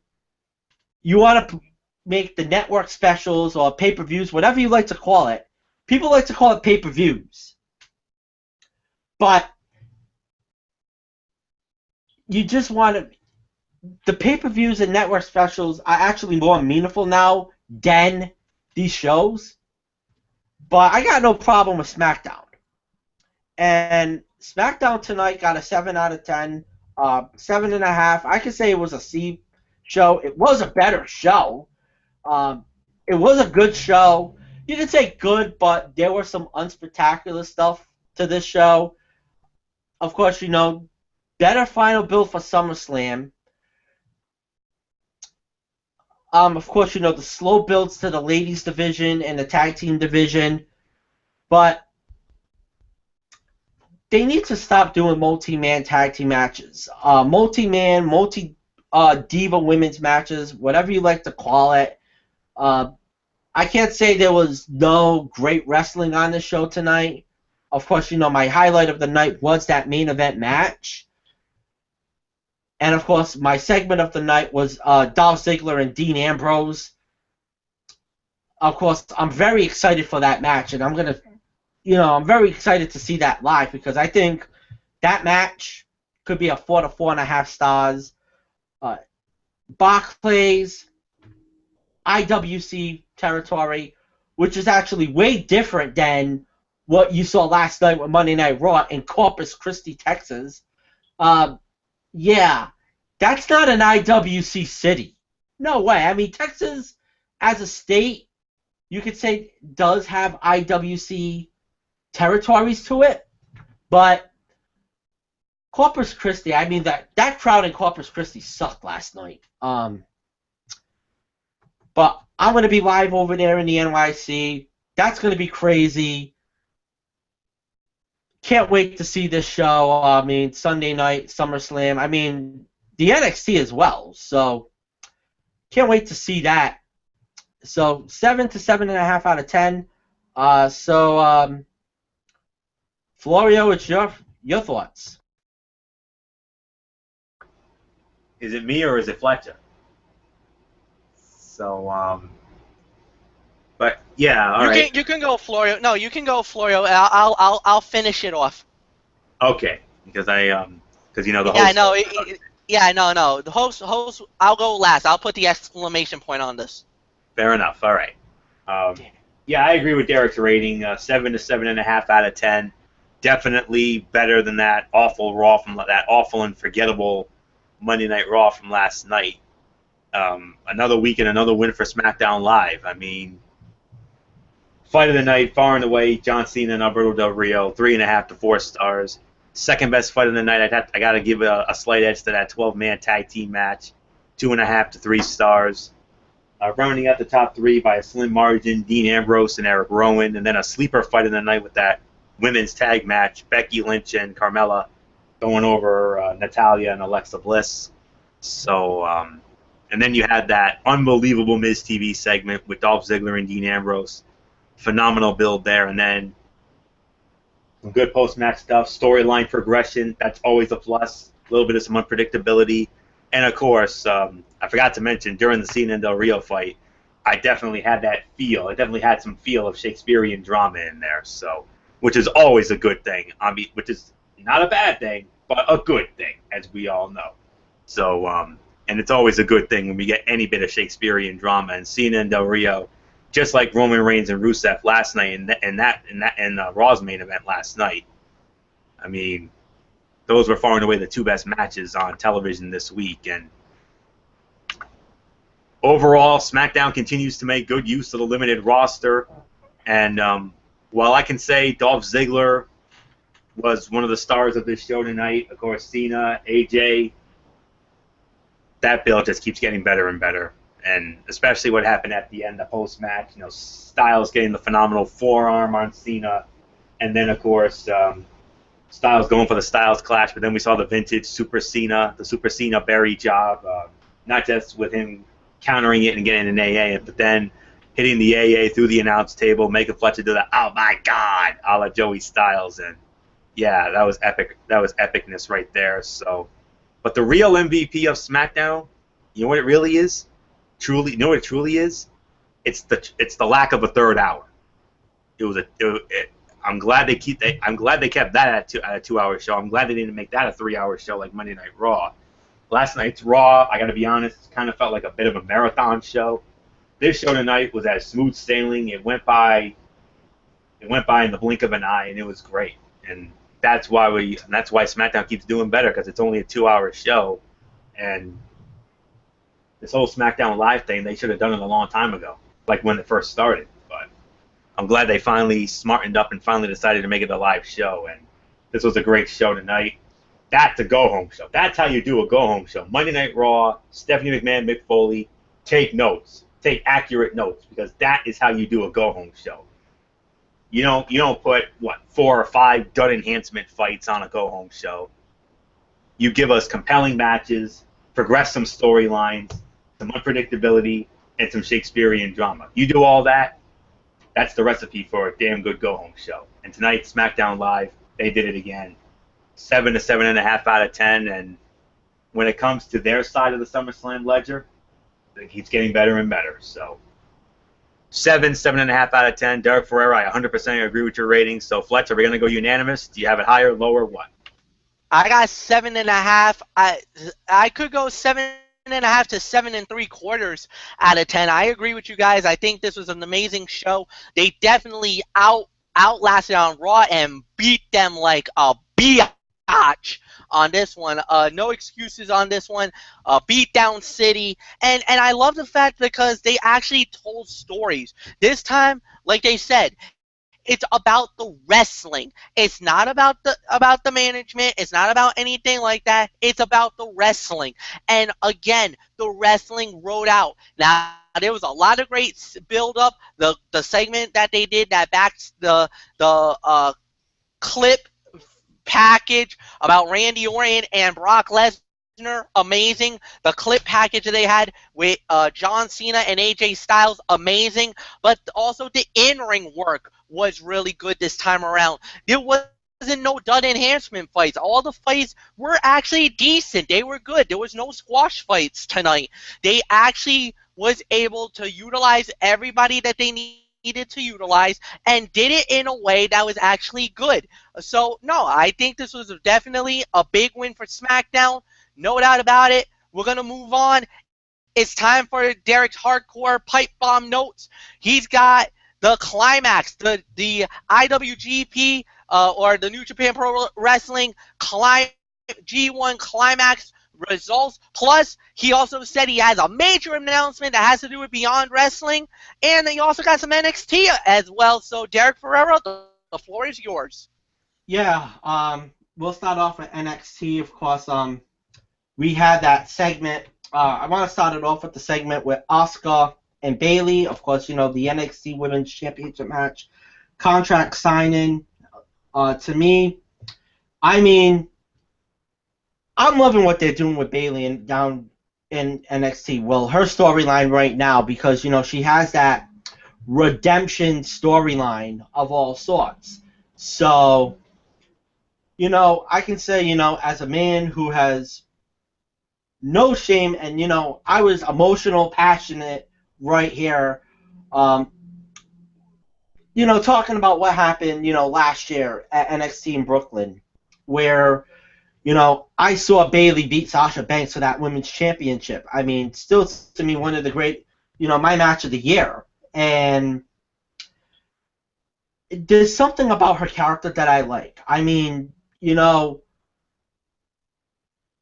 you want to make the network specials or pay-per-views, whatever you like to call it. People like to call it pay-per-views. But you just want to... The pay-per-views and network specials are actually more meaningful now than these shows. But I got no problem with SmackDown. And SmackDown tonight got a 7 out of 10. 7.5. I could say it was a C show. It was a better show. It was a good show. You could say good, but there was some unspectacular stuff to this show. Of course, you know, better final build for SummerSlam. Of course, you know, the slow builds to the ladies division and the tag team division. But they need to stop doing multi-man tag team matches. Multi-man, multi-diva women's matches, whatever you like to call it. I can't say there was no great wrestling on the show tonight. Of course, you know, my highlight of the night was that main event match. And, of course, my segment of the night was Dolph Ziggler and Dean Ambrose. Of course, I'm very excited for that match, and I'm very excited to see that live, because I think that match could be a 4 to 4.5 stars. Barclays, IWC territory, which is actually way different than what you saw last night with Monday Night Raw in Corpus Christi, Texas. Yeah, that's not an IWC city. No way. I mean, Texas, as a state, you could say does have IWC territories to it, but Corpus Christi, I mean, that crowd in Corpus Christi sucked last night. But I'm going to be live over there in the NYC. That's going to be crazy. Can't wait to see this show. I mean, Sunday night, SummerSlam. I mean, the NXT as well. So, can't wait to see that. So, 7 to 7.5 out of 10. Florio, it's your thoughts. Is it me or is it Fletcher? So, but yeah, all right. You can go Florio. No, you can go Florio. I'll finish it off. Okay, because you know the host. Yeah, I know. No. The host. I'll go last. I'll put the exclamation point on this. Fair enough. All right. Yeah, I agree with Derek's rating. 7 to 7.5 out of 10. Definitely better than that awful Raw from that awful and forgettable Monday Night Raw from last night. Another week and another win for SmackDown Live. I mean, fight of the night, far and away, John Cena and Alberto Del Rio, 3.5 to 4 stars. Second best fight of the night. I got to give a slight edge to that 12-man tag team match, 2.5 to 3 stars. Rounding out the top three by a slim margin, Dean Ambrose and Eric Rowan, and then a sleeper fight of the night with that women's tag match, Becky Lynch and Carmella going over Natalia and Alexa Bliss. So, and then you had that unbelievable Miz TV segment with Dolph Ziggler and Dean Ambrose. Phenomenal build there, and then some good post-match stuff, storyline progression. That's always a plus. A little bit of some unpredictability. And, of course, I forgot to mention, during the Cena and Del Rio fight, I definitely had that feel. I definitely had some feel of Shakespearean drama in there, so which is always a good thing. I mean, which is not a bad thing, but a good thing, as we all know. So, and it's always a good thing when we get any bit of Shakespearean drama. And Cena and Del Rio, just like Roman Reigns and Rusev last night, and Raw's main event last night. I mean, those were far and away the two best matches on television this week. And overall, SmackDown continues to make good use of the limited roster. And while I can say Dolph Ziggler was one of the stars of this show tonight, of course, Cena, AJ, that build just keeps getting better and better. And especially what happened at the end, the post-match, Styles getting the phenomenal forearm on Cena. And then, of course, Styles going for the Styles Clash, but then we saw the vintage Super Cena, the Super Cena Berry job, not just with him countering it and getting an AA, but then hitting the AA through the announce table, making Fletcher do that, oh my God, a la Joey Styles. And yeah, that was epic. That was epicness right there. So, but the real MVP of SmackDown, you know what it really is? Truly, you know what it truly is? It's the lack of a third hour. I'm glad they kept that at a 2-hour show. I'm glad they didn't make that a 3-hour show like Monday Night Raw. Last night's Raw, I got to be honest, kind of felt like a bit of a marathon show. This show tonight was as smooth sailing. It went by in the blink of an eye, and it was great. And that's why SmackDown keeps doing better, because it's only a 2-hour show. And this whole SmackDown Live thing, they should have done it a long time ago, like when it first started. But I'm glad they finally smartened up and finally decided to make it a live show. And this was a great show tonight. That's a go-home show. That's how you do a go-home show. Monday Night Raw, Stephanie McMahon, Mick Foley, take notes. Take accurate notes, because that is how you do a go-home show. You don't put, 4 or 5 dud enhancement fights on a go-home show. You give us compelling matches, progress some storylines, some unpredictability, and some Shakespearean drama. You do all that, that's the recipe for a damn good go-home show. And tonight, SmackDown Live, they did it again. 7 to 7.5 out of 10, and when it comes to their side of the SummerSlam ledger, it keeps getting better and better. So 7.5 out of 10. Derek Ferreira, I 100% agree with your rating. So Fletch, are we going to go unanimous? Do you have it higher, lower, what? I got 7.5. I could go 7.5 to 7.75 out of 10. I agree with you guys. I think this was an amazing show. They definitely outlasted on Raw and beat them like a biatch on this one. No excuses on this one. Beatdown City. And I love the fact because they actually told stories. This time, like they said, it's about the wrestling. It's not about the management. It's not about anything like that. It's about the wrestling. And again, the wrestling rode out. Now, there was a lot of great build up. The segment that they did that backs the clip package about Randy Orton and Brock Lesnar, amazing. The clip package that they had with John Cena and AJ Styles, amazing. But also the in-ring work was really good this time around. There wasn't no dud enhancement fights. All the fights were actually decent. They were good. There was no squash fights tonight. They actually was able to utilize everybody that they needed to utilize and did it in a way that was actually good. So, no, I think this was definitely a big win for SmackDown. No doubt about it. We're going to move on. It's time for Derek's hardcore pipe bomb notes. He's got the climax, the IWGP or the New Japan Pro Wrestling G1 climax results. Plus, he also said he has a major announcement that has to do with Beyond Wrestling, and he also got some NXT as well. So, Derek Ferrero, the floor is yours. Yeah, we'll start off with NXT, of course. We had that segment. I want to start it off with the segment with Asuka and Bayley. Of course, the NXT Women's Championship match, contract signing. To me, I mean, I'm loving what they're doing with Bayley and down in NXT. Well, her storyline right now, because she has that redemption storyline of all sorts. So, I can say, as a man who has no shame, and I was emotional, passionate right here. Um, talking about what happened, last year at NXT in Brooklyn, where I saw Bayley beat Sasha Banks for that women's championship. I mean, still to me one of the great, my match of the year. And there's something about her character that I like. I mean,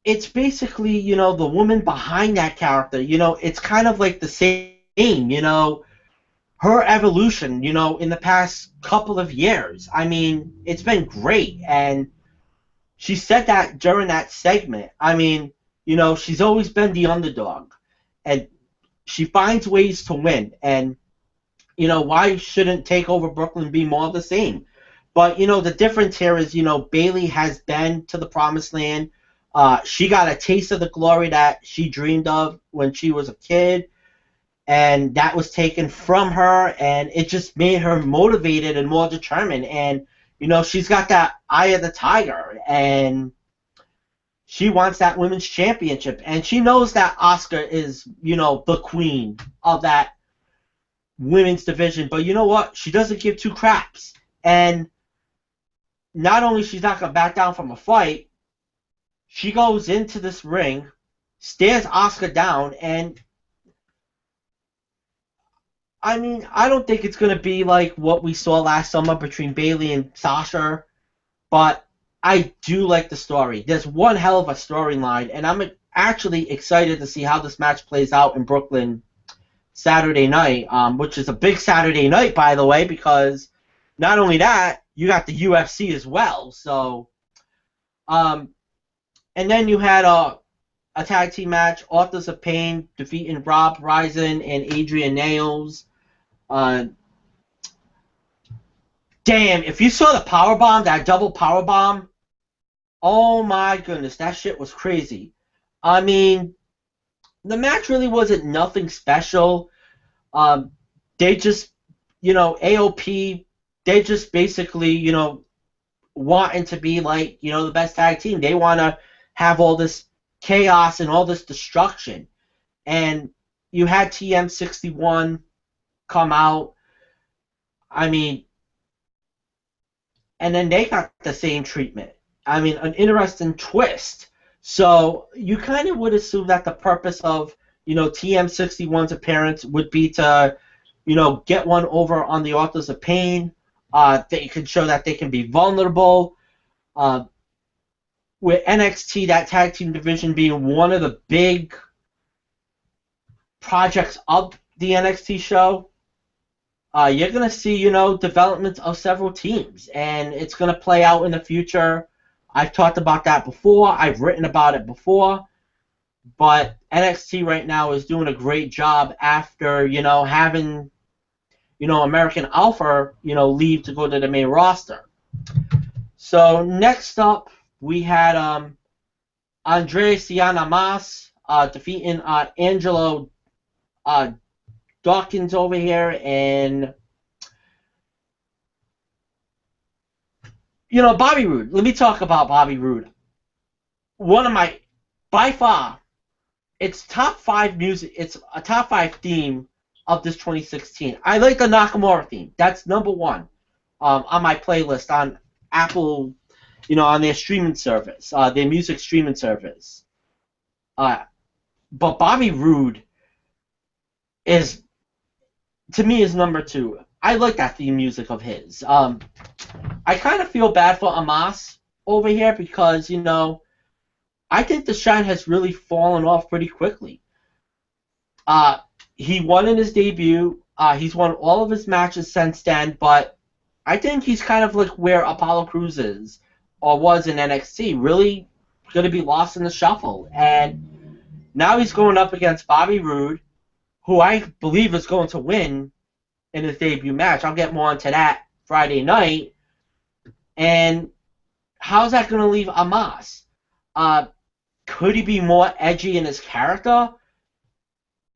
it's basically, the woman behind that character. It's kind of like the same, her evolution, in the past couple of years. I mean, it's been great. And she said that during that segment. I mean, she's always been the underdog. And she finds ways to win. And, why shouldn't Takeover Brooklyn be more of the same? But, the difference here is, Bayley has been to the promised land. She got a taste of the glory that she dreamed of when she was a kid. And that was taken from her. And it just made her motivated and more determined. And, she's got that eye of the tiger. And she wants that women's championship. And she knows that Asuka is, the queen of that women's division. But you know what? She doesn't give two craps. And not only she's not going to back down from a fight, she goes into this ring, stares Asuka down, and I mean, I don't think it's going to be like what we saw last summer between Bayley and Sasha, but I do like the story. There's one hell of a storyline, and I'm actually excited to see how this match plays out in Brooklyn Saturday night, which is a big Saturday night, by the way, because not only that, you got the UFC as well. So, and then you had a tag team match, Authors of Pain defeating Rob Ryzen and Adrian Nails. Damn, if you saw the powerbomb, that double powerbomb, oh my goodness, that shit was crazy. I mean, the match really wasn't nothing special. They just, AOP, they just basically, wanting to be like, the best tag team. They want to have all this chaos and all this destruction. And you had TM61 come out. I mean, and then they got the same treatment. I mean, an interesting twist. So you kind of would assume that the purpose of, TM61's appearance would be to, get one over on the Authors of Pain. They can show that they can be vulnerable. With NXT, that tag team division being one of the big projects of the NXT show, you're going to see, developments of several teams, and it's going to play out in the future. I've talked about that before. I've written about it before. But NXT right now is doing a great job after, having, American Alpha, leave to go to the main roster. So next up, we had Andre Cien Almas defeating Angelo Dawkins over here, and Bobby Roode. Let me talk about Bobby Roode. One of my, by far, it's top 5 music. It's a top 5 theme of this 2016. I like the Nakamura theme. That's number 1 on my playlist on Apple, on their streaming service, their music streaming service. But Bobby Roode is, to me, is number 2. I like that theme music of his. I kind of feel bad for Amos over here because, I think the shine has really fallen off pretty quickly. He won in his debut. He's won all of his matches since then, but I think he's kind of like where Apollo Crews is or was in NXT, really going to be lost in the shuffle. And now he's going up against Bobby Roode, who I believe is going to win in his debut match. I'll get more into that Friday night. And how's that going to leave Amos? Could he be more edgy in his character?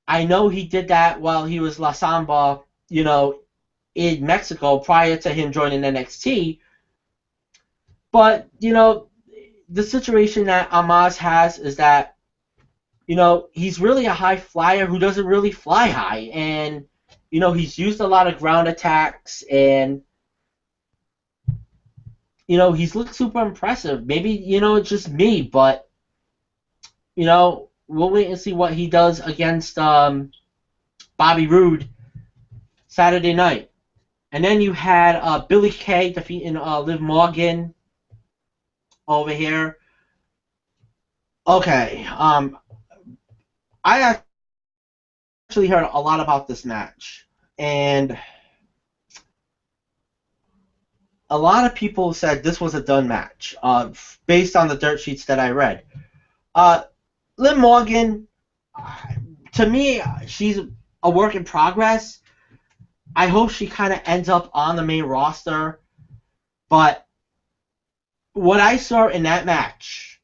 I know he did that while he was La Samba, in Mexico prior to him joining NXT. But, the situation that Amos has is that, he's really a high flyer who doesn't really fly high. And, he's used a lot of ground attacks and, he's looked super impressive. Maybe, it's just me, but, we'll wait and see what he does against Bobby Roode Saturday night. And then you had Billy Kay defeating Liv Morgan over here. Okay, I actually heard a lot about this match, and a lot of people said this was a done match, based on the dirt sheets that I read. Liv Morgan, to me, she's a work in progress. I hope she kind of ends up on the main roster, but what I saw in that match,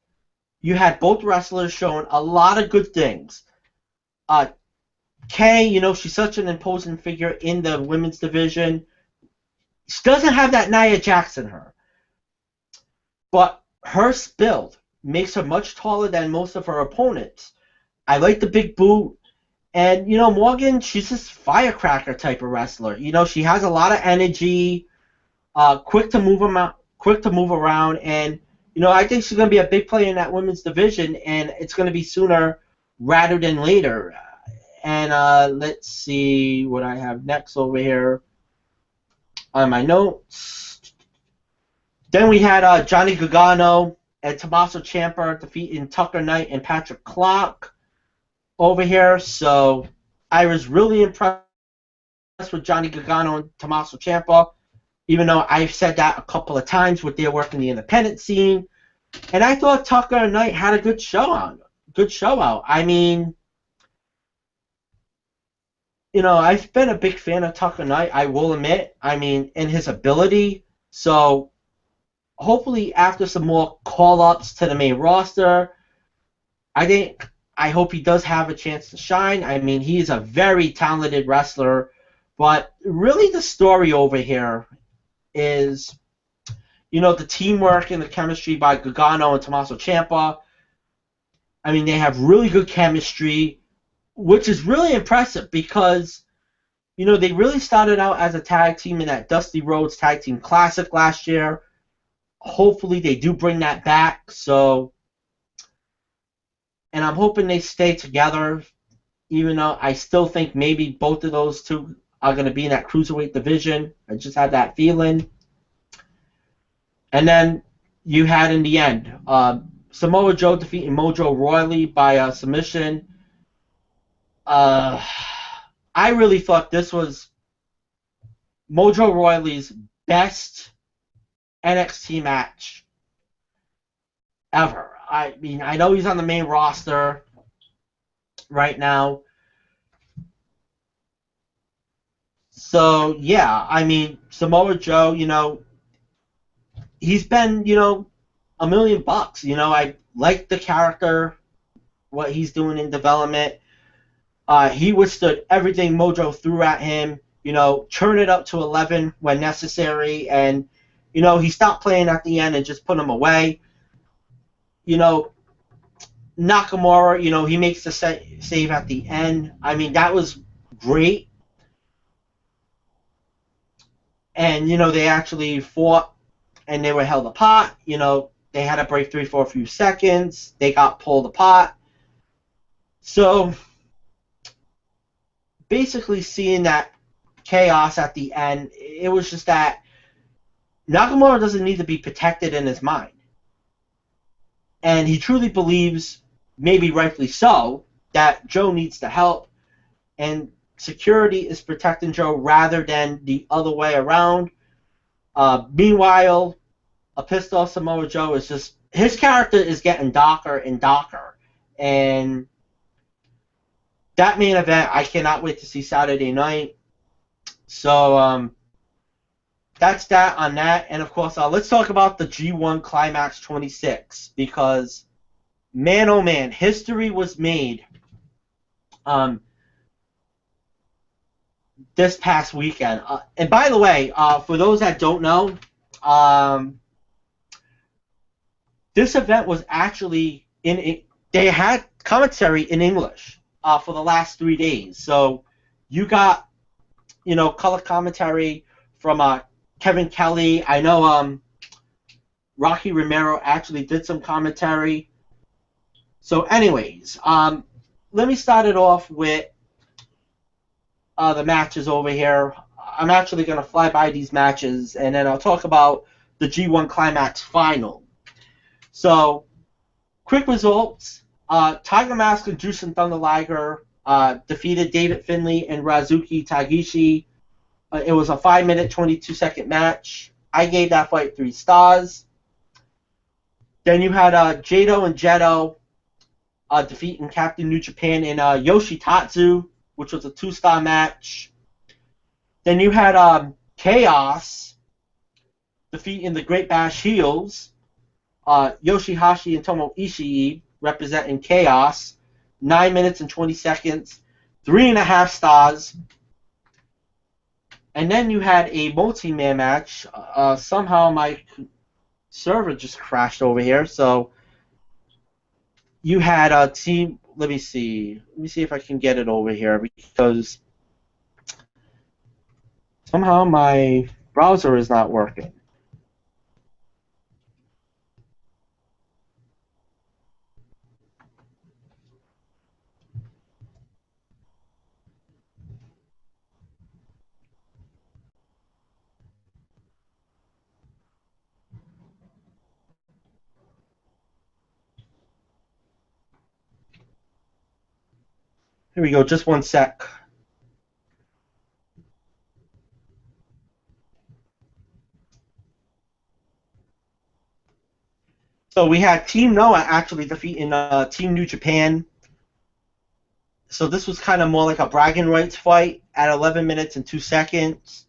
you had both wrestlers showing a lot of good things. Kay, she's such an imposing figure in the women's division. She doesn't have that Nia Jax in her, but her build makes her much taller than most of her opponents. I like the big boot. And, Morgan, she's this firecracker type of wrestler. She has a lot of energy, quick to move around, and, I think she's going to be a big player in that women's division, and it's going to be sooner rather than later. And let's see what I have next over here on my notes. Then we had Johnny Gargano and Tommaso Ciampa defeating Tucker Knight and Patrick Clark over here. So I was really impressed with Johnny Gargano and Tommaso Ciampa, even though I've said that a couple of times with their work in the independent scene. And I thought Tucker Knight had a good show out. I mean, I've been a big fan of Tucker Knight, I will admit. I mean, in his ability. So hopefully after some more call-ups to the main roster, I hope he does have a chance to shine. I mean, he is a very talented wrestler, but really the story over here is, the teamwork and the chemistry by Gargano and Tommaso Ciampa. I mean, they have really good chemistry, which is really impressive because, they really started out as a tag team in that Dusty Rhodes Tag Team Classic last year. Hopefully they do bring that back. And I'm hoping they stay together, even though I still think maybe both of those two are going to be in that cruiserweight division. I just had that feeling. And then you had in the end Samoa Joe defeating Mojo Rawley by submission. I really thought this was Mojo Rawley's best NXT match ever. I mean, I know he's on the main roster right now. So, yeah, I mean, Samoa Joe, he's been, $1 million. I like the character, what he's doing in development. He withstood everything Mojo threw at him, turn it up to 11 when necessary, and, he stopped playing at the end and just put him away. Nakamura, he makes the save at the end. I mean, that was great. And, they actually fought and they were held apart. They had a breakthrough for a few seconds. They got pulled apart. So, basically seeing that chaos at the end, it was just that Nakamura doesn't need to be protected in his mind. And he truly believes, maybe rightfully so, that Joe needs the help, and security is protecting Joe rather than the other way around. Meanwhile, a pissed off Samoa Joe is just, his character is getting darker and darker. And that main event, I cannot wait to see Saturday night. So that's that on that. And of course, let's talk about the G1 Climax 26 because, man, oh man, history was made this past weekend. And by the way, for those that don't know, this event was actually they had commentary in English for the last 3 days. So you got, color commentary from Kevin Kelly. I know Rocky Romero actually did some commentary. So anyways, let me start it off with the matches over here. I'm actually going to fly by these matches, and then I'll talk about the G1 Climax final. So, quick results. Tiger Mask and Jushin Thunder Liger defeated David Finlay and Razuki Tagishi. It was a 5-minute, 22-second match. I gave that fight 3 stars. Then you had Jado and Jado defeating Captain New Japan and Yoshitatsu, which was a 2-star match. Then you had Chaos defeating the Great Bash Heels. Yoshihashi and Tomo Ishii representing Chaos. 9 minutes and 20 seconds. 3.5 stars. And then you had a multi-man match. Somehow my server just crashed over here. So you had a team. Let me see if I can get it over here because somehow my browser is not working. Here we go, just one sec. So we had Team Noah actually defeating Team New Japan. So this was kind of more like a bragging rights fight at 11 minutes and 2 seconds.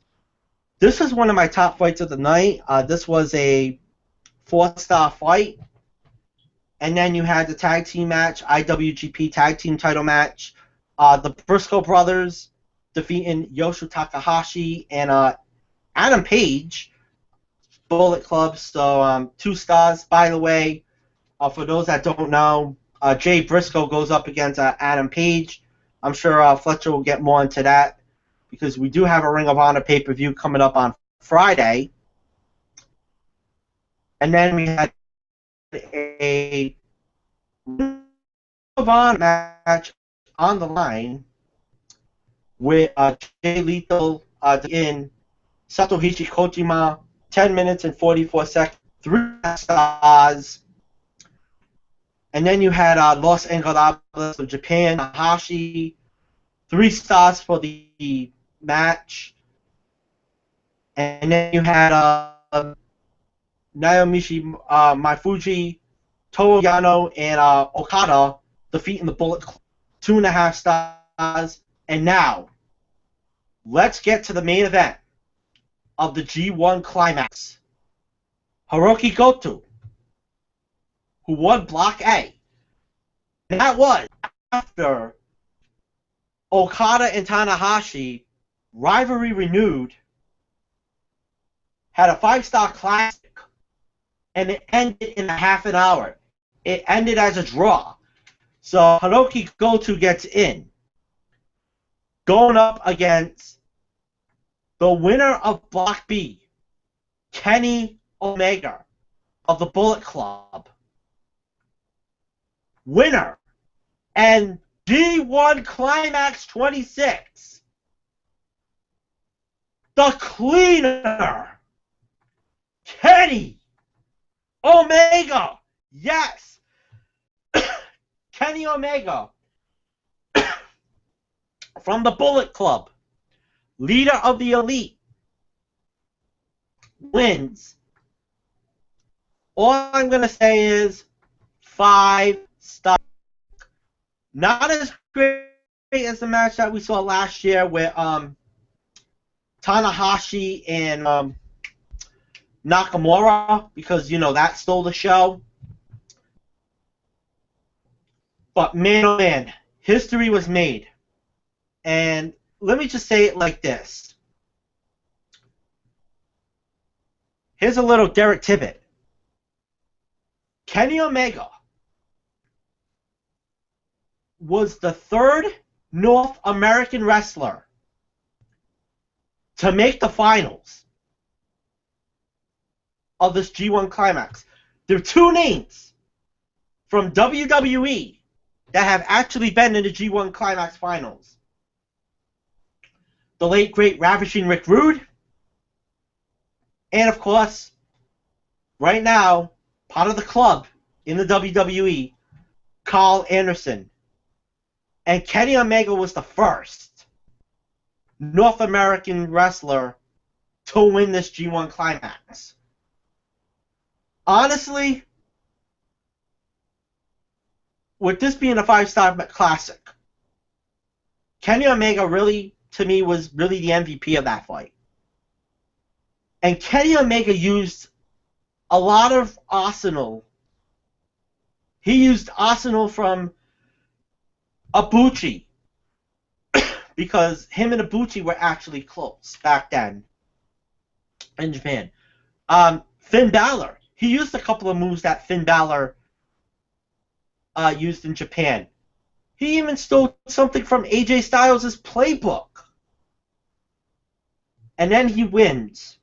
This is one of my top fights of the night. This was a 4-star fight. And then you had the tag team match, IWGP tag team title match. The Briscoe brothers defeating Yoshu Takahashi and Adam Page, Bullet Club. So 2 stars. By the way, for those that don't know, Jay Briscoe goes up against Adam Page. I'm sure Fletcher will get more into that because we do have a Ring of Honor pay-per-view coming up on Friday. And then we had a Ring of Honor match on the line with Jay Lethal in Satoshi Kojima, 10 minutes and 44 seconds, 3 stars. And then you had Los Ingobernables of Japan, Tanahashi, 3 stars for the match. And then you had Naomichi Maifuji, Toru Yano, and Okada defeating the Bullet Club, 2.5 stars. And now, let's get to the main event of the G1 Climax. Hiroki Goto, who won Block A. And that was after Okada and Tanahashi, rivalry renewed, had a 5-star classic, and it ended in a half an hour. It ended as a draw. So Hiroki Goto gets in, going up against the winner of Block B, Kenny Omega of the Bullet Club. Winner and G1 Climax 26. The cleaner, Kenny Omega. Yes. Kenny Omega from the Bullet Club, leader of the Elite, wins. All I'm going to say is 5 stars. Not as great as the match that we saw last year with Tanahashi and Nakamura, because, that stole the show. But man, oh man, history was made. And let me just say it like this. Here's a little Derek Tibbett. Kenny Omega was the third North American wrestler to make the finals of this G1 Climax. There are two names from WWE that have actually been in the G1 Climax finals. The late, great, ravishing Rick Rude, and of course, right now, part of the club in the WWE, Carl Anderson. And Kenny Omega was the first North American wrestler to win this G1 Climax. Honestly, with this being a 5-star classic, Kenny Omega really, to me, was really the MVP of that fight. And Kenny Omega used a lot of arsenal. He used arsenal from Ibushi, because him and Ibushi were actually close back then in Japan. Finn Balor, he used a couple of moves that Finn Balor used in Japan. He even stole something from AJ Styles' playbook. And then he wins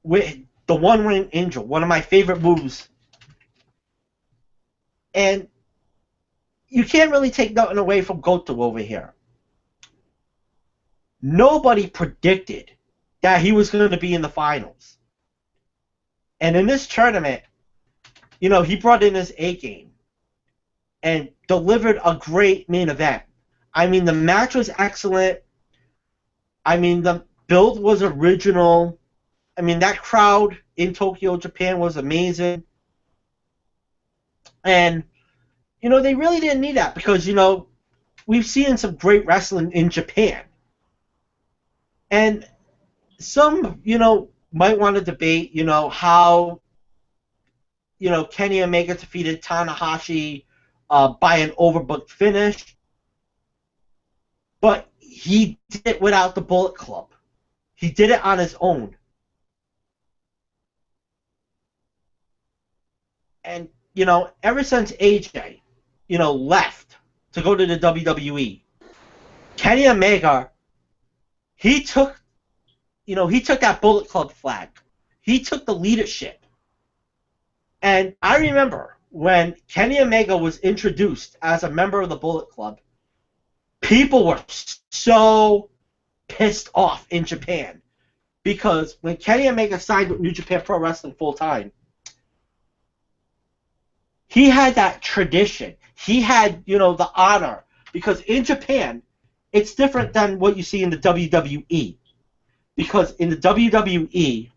with the One-Winged Angel, one of my favorite moves. And you can't really take nothing away from Goto over here. Nobody predicted that he was going to be in the finals. And in this tournament, he brought in his A game and delivered a great main event. I mean, the match was excellent. I mean, the build was original. I mean, that crowd in Tokyo, Japan was amazing. And, they really didn't need that because, we've seen some great wrestling in Japan. And some, might want to debate, how, Kenny Omega defeated Tanahashi by an overbooked finish. But he did it without the Bullet Club. He did it on his own. And, ever since AJ, left to go to the WWE, Kenny Omega, he took that Bullet Club flag. He took the leadership. And I remember when Kenny Omega was introduced as a member of the Bullet Club, people were so pissed off in Japan because when Kenny Omega signed with New Japan Pro Wrestling full-time, he had that tradition. He had, the honor. Because in Japan, it's different than what you see in the WWE. Because in the WWE,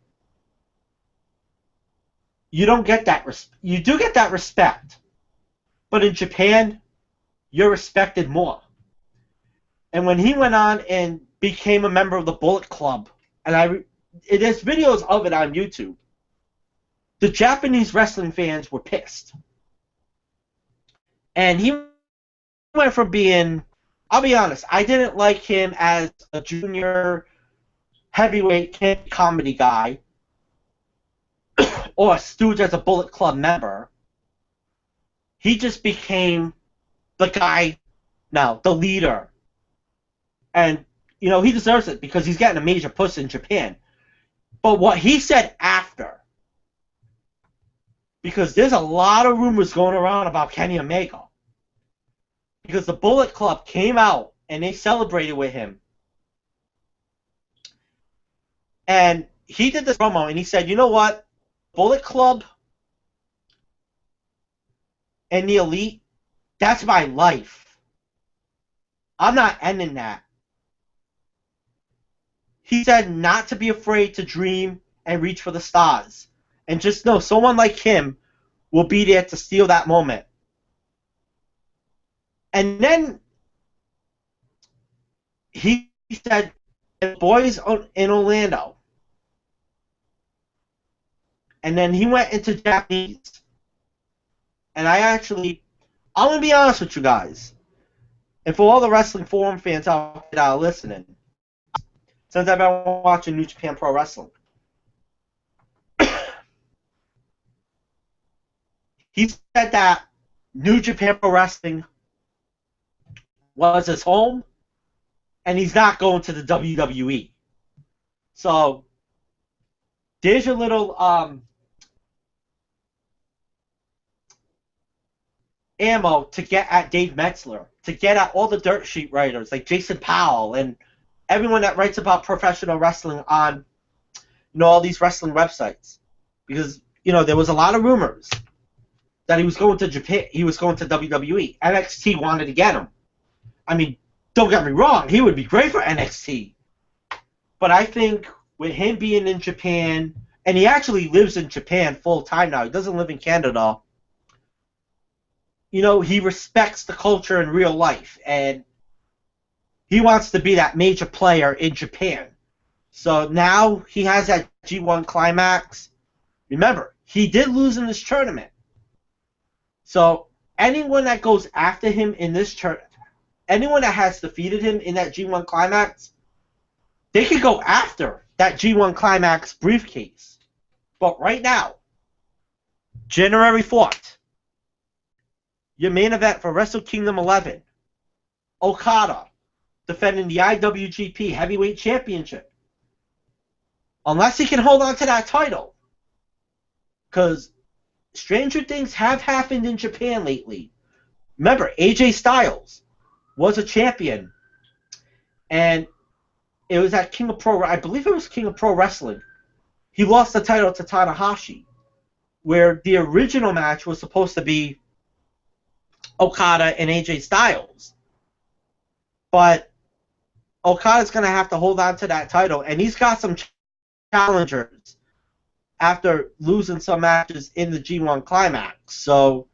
you don't get that you do get that respect. But in Japan, you're respected more. And when he went on and became a member of the Bullet Club, and there's videos of it on YouTube, the Japanese wrestling fans were pissed. And he went from being, I'll be honest, I didn't like him as a junior heavyweight comedy guy or a stooge as a Bullet Club member. He just became the guy now, the leader. And, he deserves it because he's getting a major push in Japan. But what he said after, because there's a lot of rumors going around about Kenny Omega. Because the Bullet Club came out and they celebrated with him. And he did this promo and he said, you know what? Bullet Club and the Elite, that's my life. I'm not ending that. He said not to be afraid to dream and reach for the stars. And just know someone like him will be there to steal that moment. And then he said, boys in Orlando. And then he went into Japanese. And I'm going to be honest with you guys. And for all the wrestling forum fans out there that are listening, since I've been watching New Japan Pro Wrestling, he said that New Japan Pro Wrestling was his home, and he's not going to the WWE. So there's your little ammo to get at Dave Metzler, to get at all the dirt sheet writers like Jason Powell and everyone that writes about professional wrestling on all these wrestling websites. Because there was a lot of rumors that he was going to Japan, he was going to WWE. NXT wanted to get him. I mean, don't get me wrong, he would be great for NXT. But I think with him being in Japan, and he actually lives in Japan full time now, he doesn't live in Canada, he respects the culture in real life, and he wants to be that major player in Japan. So now he has that G1 climax. Remember, he did lose in this tournament. So anyone that goes after him in this tournament, anyone that has defeated him in that G1 climax, they could go after that G1 climax briefcase. But right now, January 4th, your main event for Wrestle Kingdom 11, Okada defending the IWGP Heavyweight Championship. Unless he can hold on to that title. Because stranger things have happened in Japan lately. Remember, AJ Styles was a champion. And it was at King of Pro, I believe it was King of Pro Wrestling. He lost the title to Tanahashi, where the original match was supposed to be Okada and AJ Styles. But Okada's going to have to hold on to that title, and he's got some challengers after losing some matches in the G1 Climax. So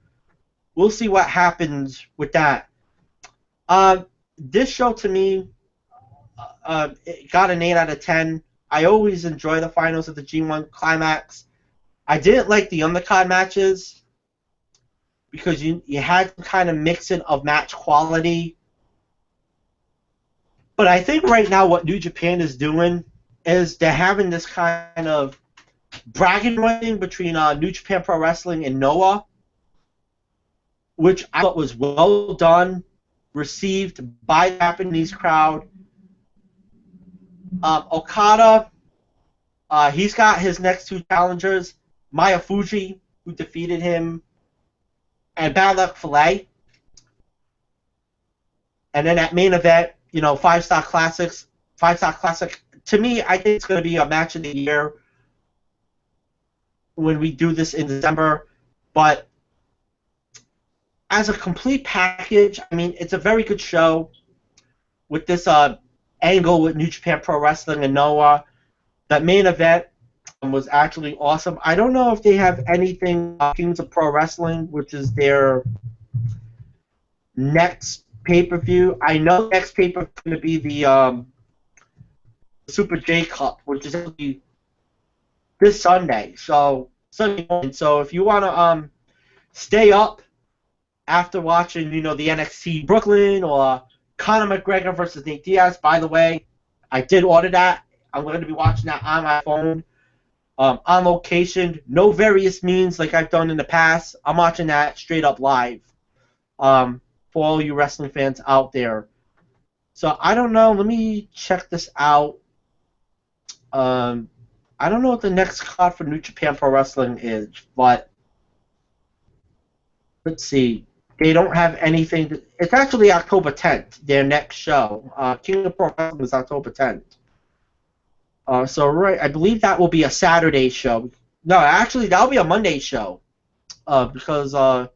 we'll see what happens with that. This show, to me, it got an 8 out of 10. I always enjoy the finals of the G1 Climax. I didn't like the undercard matches because you had some kind of mixing of match quality. But I think right now what New Japan is doing is they're having this kind of bragging righting between New Japan Pro Wrestling and Noah, which I thought was well done, received by the Japanese crowd. Okada, he's got his next two challengers, Maya Fuji, who defeated him, and Bad Luck Fale. And then at main event, 5-star classics. 5-star classic. To me, I think it's going to be a match of the year when we do this in December. But as a complete package, I mean, it's a very good show with this angle with New Japan Pro Wrestling and Noah. That main event was actually awesome. I don't know if they have anything Kings of Pro Wrestling, which is their next pay-per-view. I know the next pay-per-view is going to be the Super J Cup, which is going to be this Sunday. So Sunday morning. So if you want to stay up after watching, the NXT Brooklyn or Conor McGregor versus Nate Diaz. By the way, I did order that. I'm going to be watching that on my phone, on location. No various means like I've done in the past. I'm watching that straight up live. For all you wrestling fans out there. So I don't know. Let me check this out. I don't know what the next card for New Japan Pro Wrestling is, but let's see. They don't have anything. It's actually October 10th, their next show. King of Pro Wrestling is October 10th. Right, I believe that will be a Saturday show. No, actually, that'll be a Monday show. Because I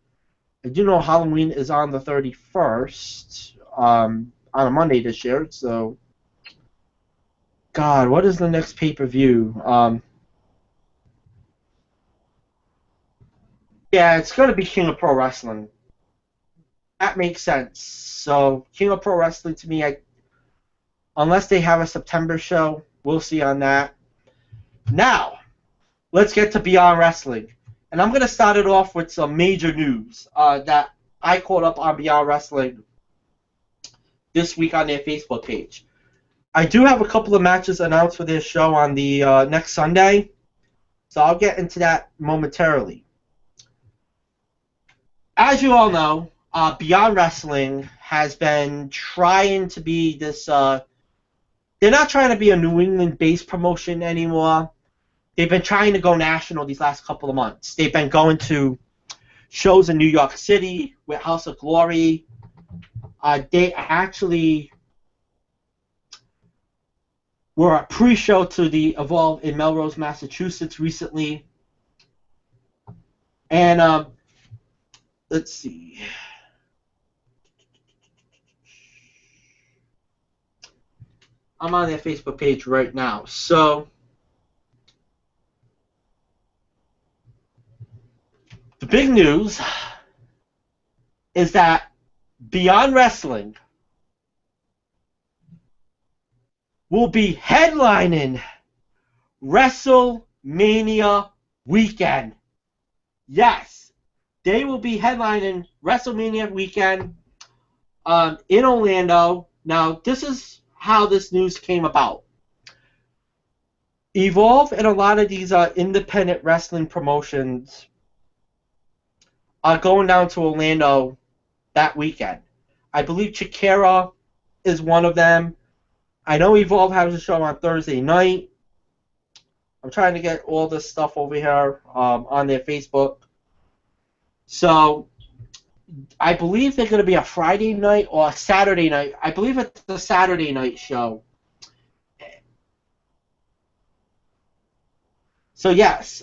do know Halloween is on the 31st, on a Monday this year. So, God, what is the next pay-per-view? Yeah, it's going to be King of Pro Wrestling. that makes sense. So King of Pro Wrestling to me, unless they have a September show, we'll see on that. Now, let's get to Beyond Wrestling. And I'm going to start it off with some major news that I caught up on Beyond Wrestling this week on their Facebook page. I do have a couple of matches announced for this show on the next Sunday, so I'll get into that momentarily. As you all know, Beyond Wrestling has been trying to be this... they're not trying to be a New England-based promotion anymore. They've been trying to go national these last couple of months. They've been going to shows in New York City with House of Glory. They actually were a pre-show to the Evolve in Melrose, Massachusetts recently. And let's see. I'm on their Facebook page right now. So the big news is that Beyond Wrestling will be headlining WrestleMania weekend. Yes, they will be headlining WrestleMania weekend in Orlando. Now, this is how this news came about. Evolve and a lot of these independent wrestling promotions are going down to Orlando that weekend. I believe Chikara is one of them. I know Evolve has a show on Thursday night. I'm trying to get all this stuff over here on their Facebook. So I believe they're going to be a Friday night or a Saturday night. I believe it's a Saturday night show. So yes,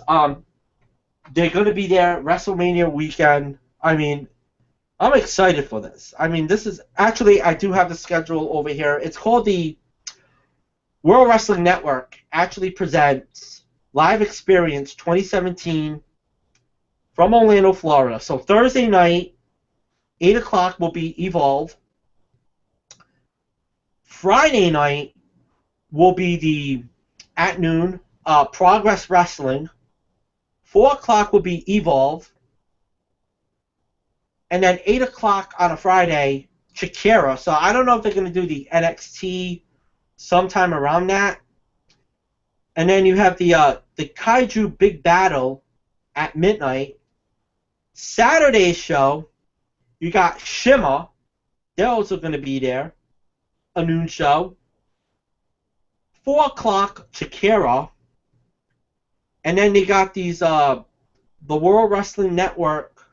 they're going to be there WrestleMania weekend. I mean, I'm excited for this. I mean, this is actually, I do have the schedule over here. It's called the World Wrestling Network actually presents Live Experience 2017 from Orlando, Florida. So Thursday night, 8 o'clock will be Evolve. Friday night will be at noon, Progress Wrestling. 4 o'clock will be Evolve. And then 8 o'clock on a Friday, Chikara. So I don't know if they're going to do the NXT sometime around that. And then you have the Kaiju Big Battle at midnight. Saturday's show, you got Shimmer. They're also going to be there. A noon show. 4 o'clock, Chikara. And then they got these, the World Wrestling Network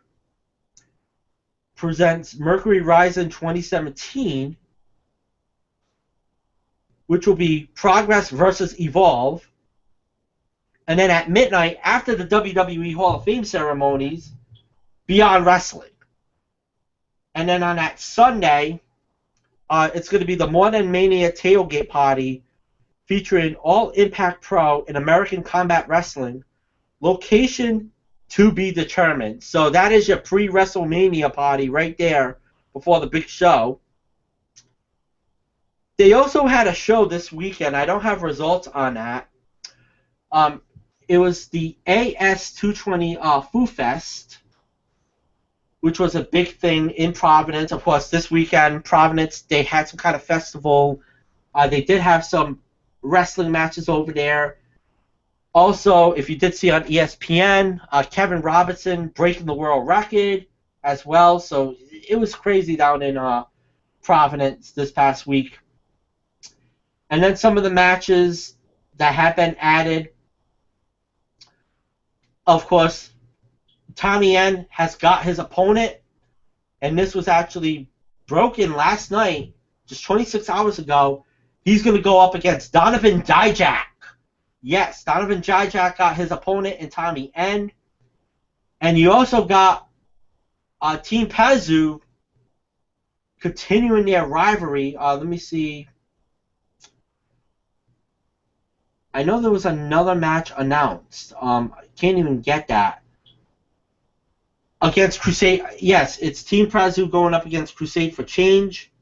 presents Mercury Rising 2017, which will be Progress versus Evolve. And then at midnight, after the WWE Hall of Fame ceremonies, Beyond Wrestling. And then on that Sunday, it's going to be the Modern Mania Tailgate Party featuring All Impact Pro and American Combat Wrestling. Location to be determined. So that is your pre-WrestleMania party right there before the big show. They also had a show this weekend. I don't have results on that. It was the AS220 Foo Fest, which was a big thing in Providence. Of course, this weekend, Providence, they had some kind of festival. They did have some wrestling matches over there. Also, if you did see on ESPN, Kevin Robertson breaking the world record as well. So it was crazy down in Providence this past week. And then some of the matches that have been added. Of course, Tommy N has got his opponent, and this was actually broken last night, just 26 hours ago. He's going to go up against Donovan Dijak. Yes, Donovan Dijak got his opponent in Tommy N. And you also got Team Pazu continuing their rivalry. Let me see. I know there was another match announced. I can't even get that. against Crusade. Yes, it's Team Prazu going up against Crusade for Change.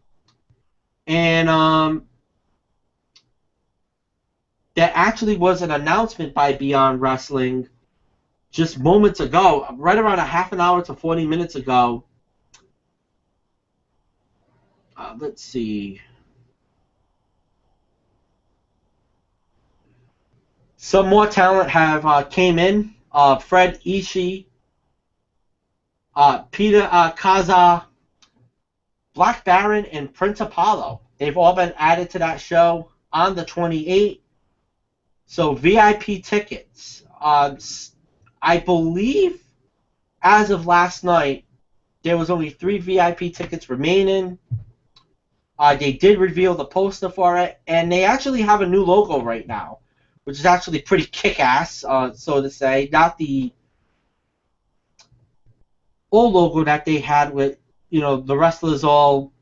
And there actually was an announcement by Beyond Wrestling just moments ago, right around a half an hour to 40 minutes ago. Let's see. Some more talent have came in. Fred Ishii, Peter Kaza, Black Baron, and Prince Apollo. They've all been added to that show on the 28th. So VIP tickets. I believe as of last night, there was only 3 VIP tickets remaining. They did reveal the poster for it, and they actually have a new logo right now, which is actually pretty kick-ass, so to say. Not the old logo that they had with, the wrestlers all.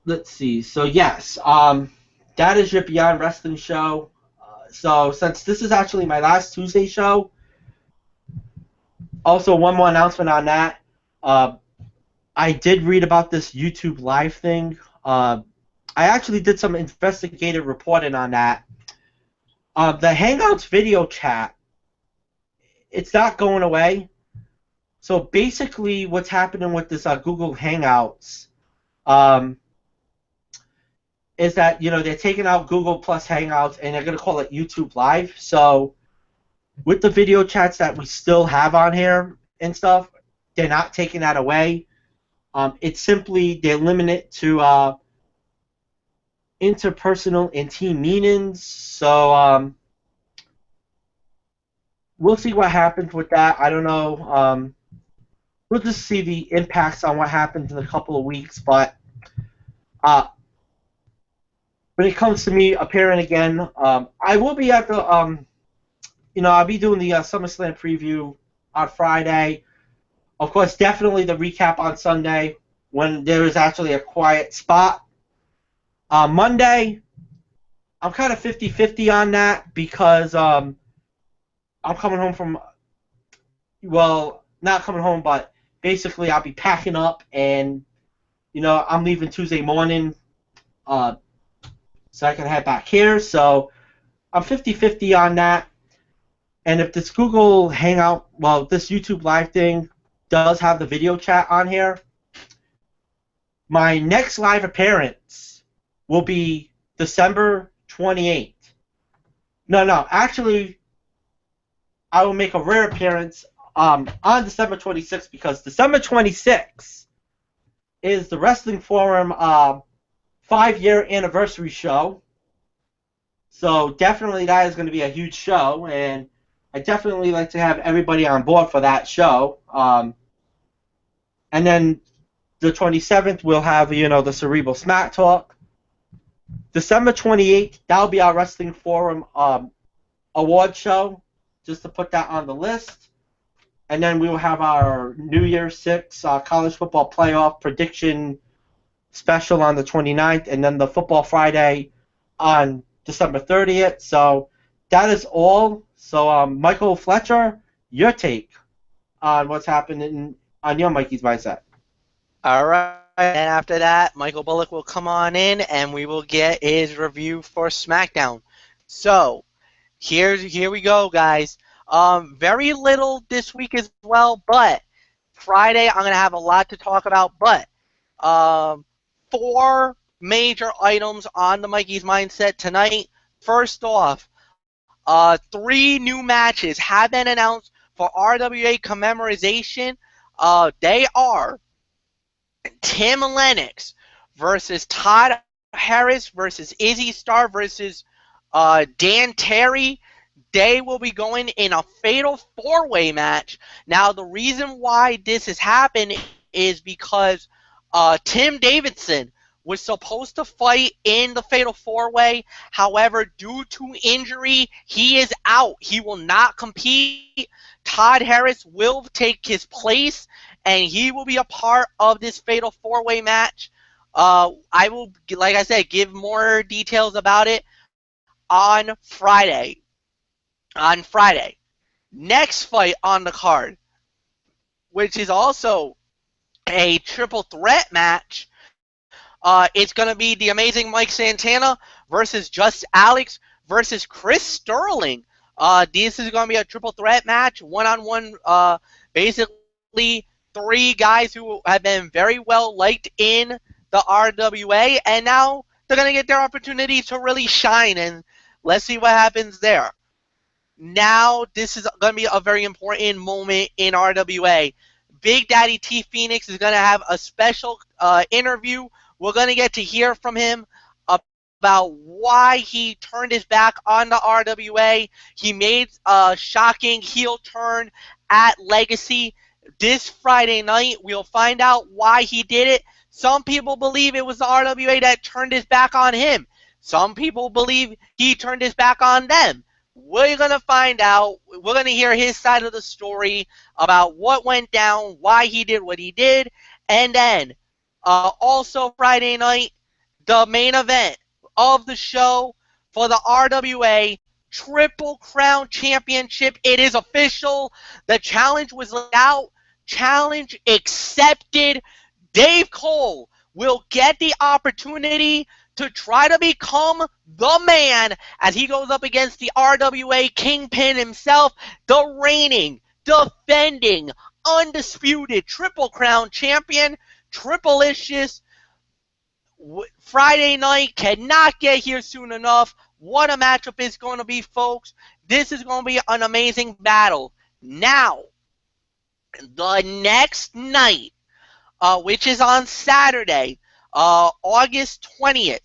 Let's see. So yes, that is your Beyond Wrestling show. So since this is actually my last Tuesday show, also one more announcement on that. I did read about this YouTube live thing. I actually did some investigative reporting on that. The Hangouts video chat, it's not going away. So basically, what's happening with this Google Hangouts is that they're taking out Google Plus Hangouts and they're going to call it YouTube Live. So with the video chats that we still have on here and stuff, they're not taking that away. It's simply they're limited to interpersonal and team meetings. So we'll see what happens with that. I don't know. We'll just see the impacts on what happens in a couple of weeks. But when it comes to me appearing again, I will be at the, I'll be doing the SummerSlam preview on Friday. Of course, definitely the recap on Sunday when there is actually a quiet spot. Monday, I'm kind of 50-50 on that because I'm coming home from, well, not coming home, but basically I'll be packing up and, I'm leaving Tuesday morning so I can head back here. So I'm 50-50 on that. And if this Google Hangout, well, this YouTube Live thing does have the video chat on here, my next live appearance will be December 28th. No, actually, I will make a rare appearance on December 26th because December 26th is the Wrestling Forum 5-year anniversary show. So definitely that is going to be a huge show, and I definitely like to have everybody on board for that show. And then the 27th we'll have the Cerebral Smack Talk. December 28th, that'll be our Wrestling Forum award show, just to put that on the list. And then we will have our New Year's 6 college football playoff prediction special on the 29th, and then the Football Friday on December 30th. So that is all. So Michael Fletcher, your take on what's happening on your Mikey's Mindset. All right. And after that, Michael Bullock will come on in and we will get his review for Smackdown. So here we go, guys. Very little this week as well, but Friday I'm going to have a lot to talk about. But 4 major items on the Mikey's Mindset tonight. First off, 3 new matches have been announced for RWA commemoration. They are Tim Lennox versus Todd Harris versus Izzy Starr versus Dan Terry. They will be going in a fatal 4-way match. Now, the reason why this has happened is because Tim Davidson was supposed to fight in the fatal 4-way. However, due to injury, he is out. He will not compete. Todd Harris will take his place, and he will be a part of this fatal 4-way match. I will, like I said, give more details about it on Friday. Next fight on the card, which is also a triple threat match. It's going to be the amazing Mike Santana versus Just Alex versus Chris Sterling. This is going to be a triple threat match, one-on-one. Basically, three guys who have been very well liked in the RWA, and now they're going to get their opportunity to really shine, and let's see what happens there. Now, this is going to be a very important moment in RWA. Big Daddy T Phoenix is going to have a special interview. We're going to get to hear from him about why he turned his back on the RWA. He made a shocking heel turn at Legacy. This Friday night, we'll find out why he did it. Some people believe it was the RWA that turned his back on him. Some people believe he turned his back on them. We're going to find out. We're going to hear his side of the story about what went down, why he did what he did. And then, also Friday night, the main event of the show for the RWA Triple Crown Championship. It is official. The challenge was laid out. Challenge accepted. Dave Cole will get the opportunity to try to become the man as he goes up against the RWA Kingpin himself, the reigning, defending, undisputed Triple Crown champion, Triple-licious. Friday night cannot get here soon enough. What a matchup it's going to be, folks. This is going to be an amazing battle. Now, the next night, which is on Saturday, August 20th,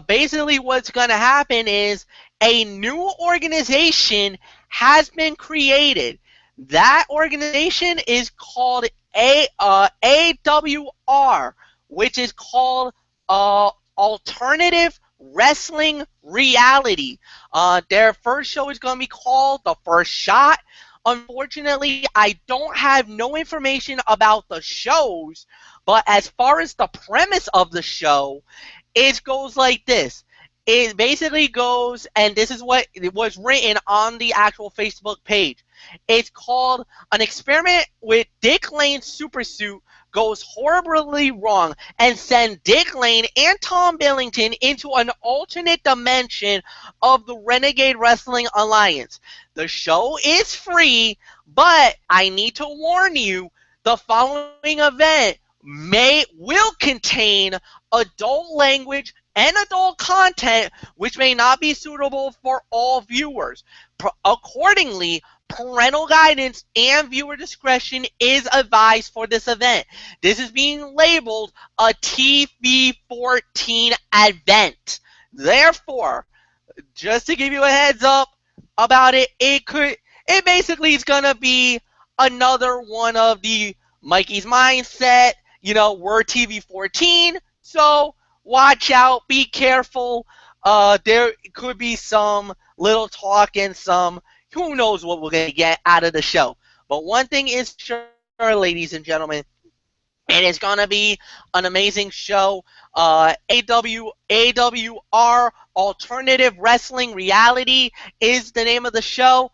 basically what's going to happen is a new organization has been created. That organization is called AWR, which is called Alternative Wrestling Reality. Their first show is going to be called The First Shot. Unfortunately, I don't have no information about the shows, but as far as the premise of the show, it goes like this. It basically goes, and this is what it was written on the actual Facebook page. It's called An Experiment with Dick Lane's Supersuit Goes Horribly Wrong and Send Dick Lane and Tom Billington into an alternate dimension of the Renegade Wrestling Alliance. The show is free, but I need to warn you, the following event will contain adult language and adult content which may not be suitable for all viewers. Accordingly, parental guidance and viewer discretion is advised for this event. This is being labeled a TV-14 event. Therefore, just to give you a heads up about it, it basically is going to be another one of the Mikey's Mindset, we're TV-14, so watch out, be careful. There could be some little talk and some, who knows what we're going to get out of the show. But one thing is sure, ladies and gentlemen, it is going to be an amazing show. AWR, Alternative Wrestling Reality, is the name of the show.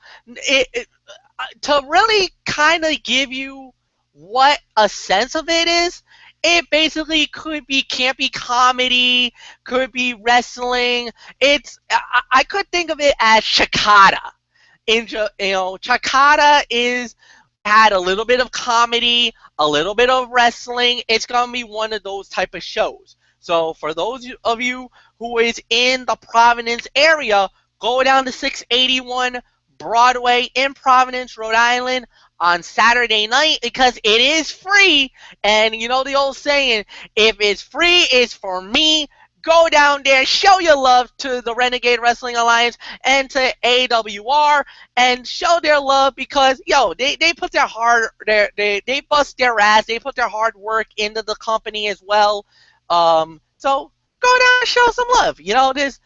To really kind of give you what a sense of it is, it basically could be campy comedy, could be wrestling. I could think of it as Chikara. Chikara had a little bit of comedy, a little bit of wrestling. It's gonna be one of those type of shows. So for those of you who is in the Providence area, go down to 681 Broadway in Providence, Rhode Island on Saturday night because it is free. And you know the old saying, if it's free, it's for me. Go down there, show your love to the Renegade Wrestling Alliance and to AWR, and show their love because they put their they bust their ass, they put their hard work into the company as well. So go down and show some love. There's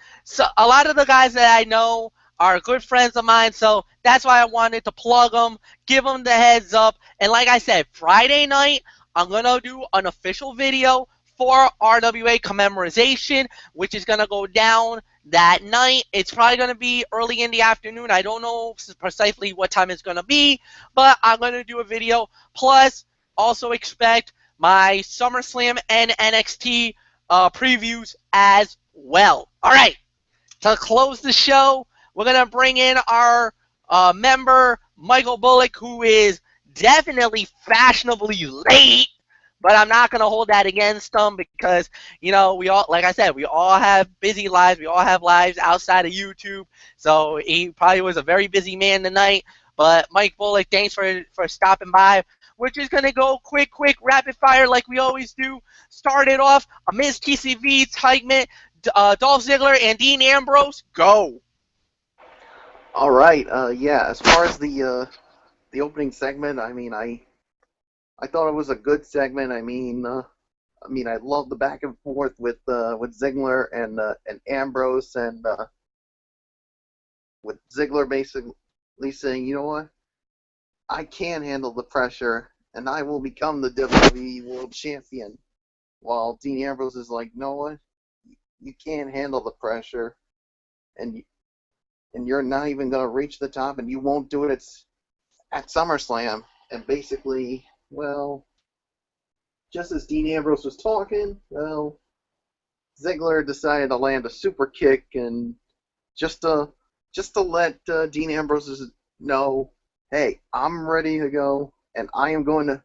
a lot of the guys that I know are good friends of mine, so that's why I wanted to plug them, give them the heads up. And like I said, Friday night, I'm going to do an official video for RWA commemoration, which is going to go down that night. It's probably going to be early in the afternoon. I don't know precisely what time it's going to be, but I'm going to do a video. Plus, also expect my SummerSlam and NXT previews as well. All right, to close the show, we're going to bring in our member, Michael Bullock, who is definitely fashionably late, but I'm not going to hold that against him because, we all, like I said, we all have busy lives. We all have lives outside of YouTube. So he probably was a very busy man tonight. But Mike Bullock, thanks for stopping by. We're just going to go quick, rapid fire like we always do. Start it off. A Miz TCV segment. Dolph Ziggler and Dean Ambrose, go. All right. Yeah. As far as the opening segment, I thought it was a good segment. I love the back and forth with Ziggler and Ambrose, and with Ziggler basically saying, you know what, I can handle the pressure, and I will become the WWE World Champion. While Dean Ambrose is like, you know what, you can't handle the pressure, and you're not even going to reach the top, and you won't do it at SummerSlam. And basically, well, just as Dean Ambrose was talking, well, Ziggler decided to land a super kick, and just to let Dean Ambrose know, hey, I'm ready to go, and I am going to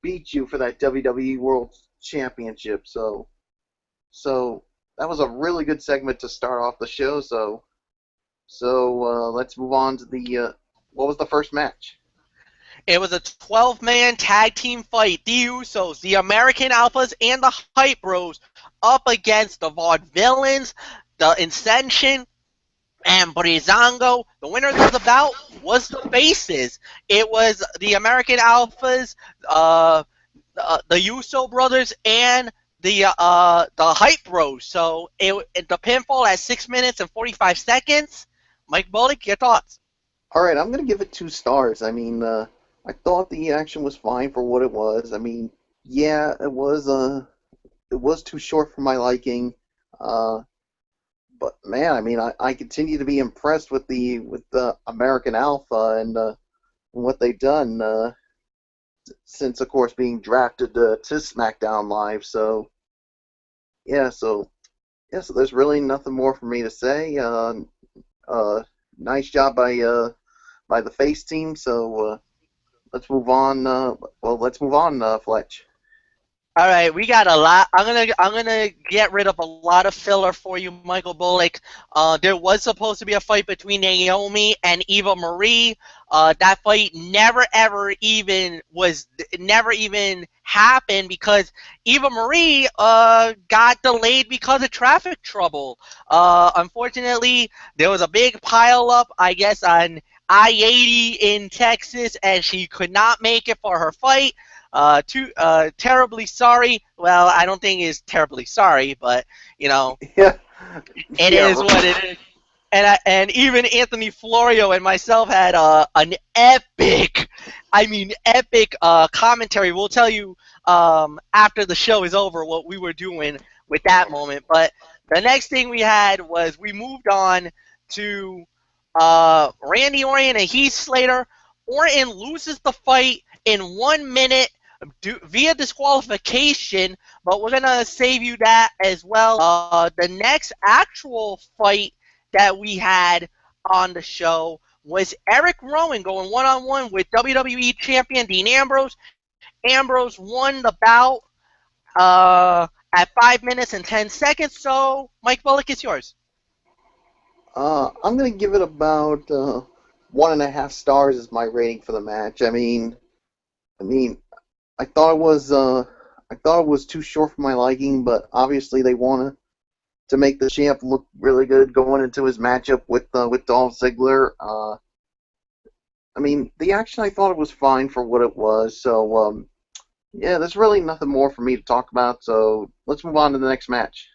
beat you for that WWE World Championship. So that was a really good segment to start off the show. So let's move on to the what was the first match? It was a 12-man tag team fight. The Usos, the American Alphas, and the Hype Bros up against the Vaudevillains, the Ascension, and Breezango. The winner of the bout was the Faces. It was the American Alphas, the Uso brothers, and the Hype Bros. So the pinfall at 6 minutes and 45 seconds. Mike Bullock, your thoughts? All right, I'm going to give it 2 stars. I thought the action was fine for what it was. Yeah, it was too short for my liking. But man, I continue to be impressed with the American Alpha and what they've done since, of course, being drafted to Smackdown Live. So there's really nothing more for me to say. Nice job by the face team. So let's move on. Let's move on, Fletch. All right, we got a lot. I'm gonna get rid of a lot of filler for you, Michael Bullock. There was supposed to be a fight between Naomi and Eva Marie. That fight never even happened because Eva Marie got delayed because of traffic trouble. Unfortunately, there was a big pile up, I guess, on I-80 in Texas, and she could not make it for her fight. Terribly sorry. Well, I don't think it's terribly sorry, but Yeah. it is what it is. And even Anthony Florio and myself had an epic commentary. We'll tell you after the show is over what we were doing with that moment. But the next thing we had was we moved on to Randy Orton and Heath Slater. Orton loses the fight in 1 minute via disqualification, but we're going to save you that as well. The next actual fight that we had on the show was Eric Rowan going one-on-one with WWE Champion Dean Ambrose. Ambrose won the bout at 5 minutes and 10 seconds, so Mike Bullock, it's yours. I'm gonna give it about 1.5 stars as my rating for the match. I thought it was too short for my liking, but obviously they wanted to make the champ look really good going into his matchup with Dolph Ziggler. The action, I thought it was fine for what it was. So there's really nothing more for me to talk about. So let's move on to the next match.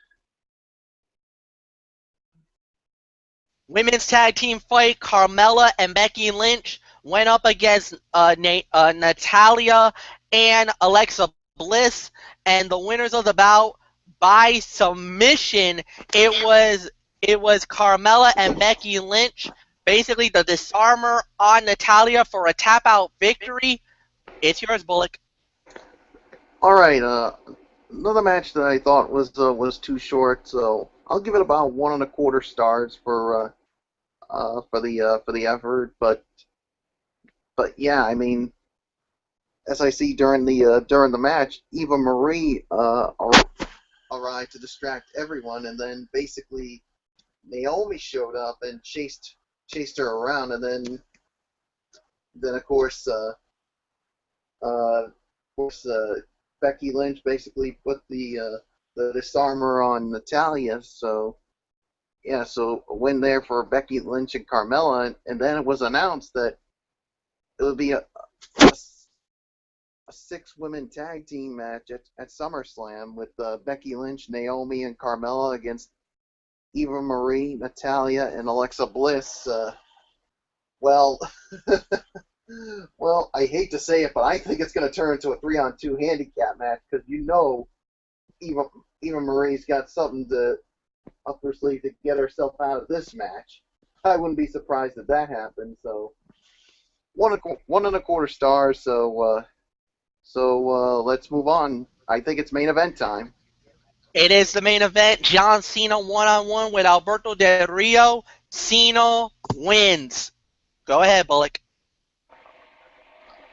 Women's tag team fight, Carmella and Becky Lynch went up against Natalia and Alexa Bliss, and the winners of the bout by submission. It it was Carmella and Becky Lynch. Basically, the disarmer on Natalia for a tap-out victory. It's yours, Bullock. All right. Another match that I thought was too short, so I'll give it about 1.25 stars for the effort. But yeah, I mean, as I see during the match, Eva Marie arrived to distract everyone, and then basically Naomi showed up and chased her around, and then of course Becky Lynch basically put the disarmer on Natalia. So yeah, so a win there for Becky Lynch and Carmella, and then it was announced that it would be a 6-women tag team match at SummerSlam with Becky Lynch, Naomi, and Carmella against Eva Marie, Natalia, and Alexa Bliss. Well, well, I hate to say it, but I think it's going to turn into a 3-on-2 handicap match because Eva Marie's got something up her sleeve to get herself out of this match. I wouldn't be surprised if that happened. So 1.25 stars. So let's move on. I think it's main event time. It is the main event. John Cena one-on-one with Alberto Del Rio. Cena wins. Go ahead, Bullock.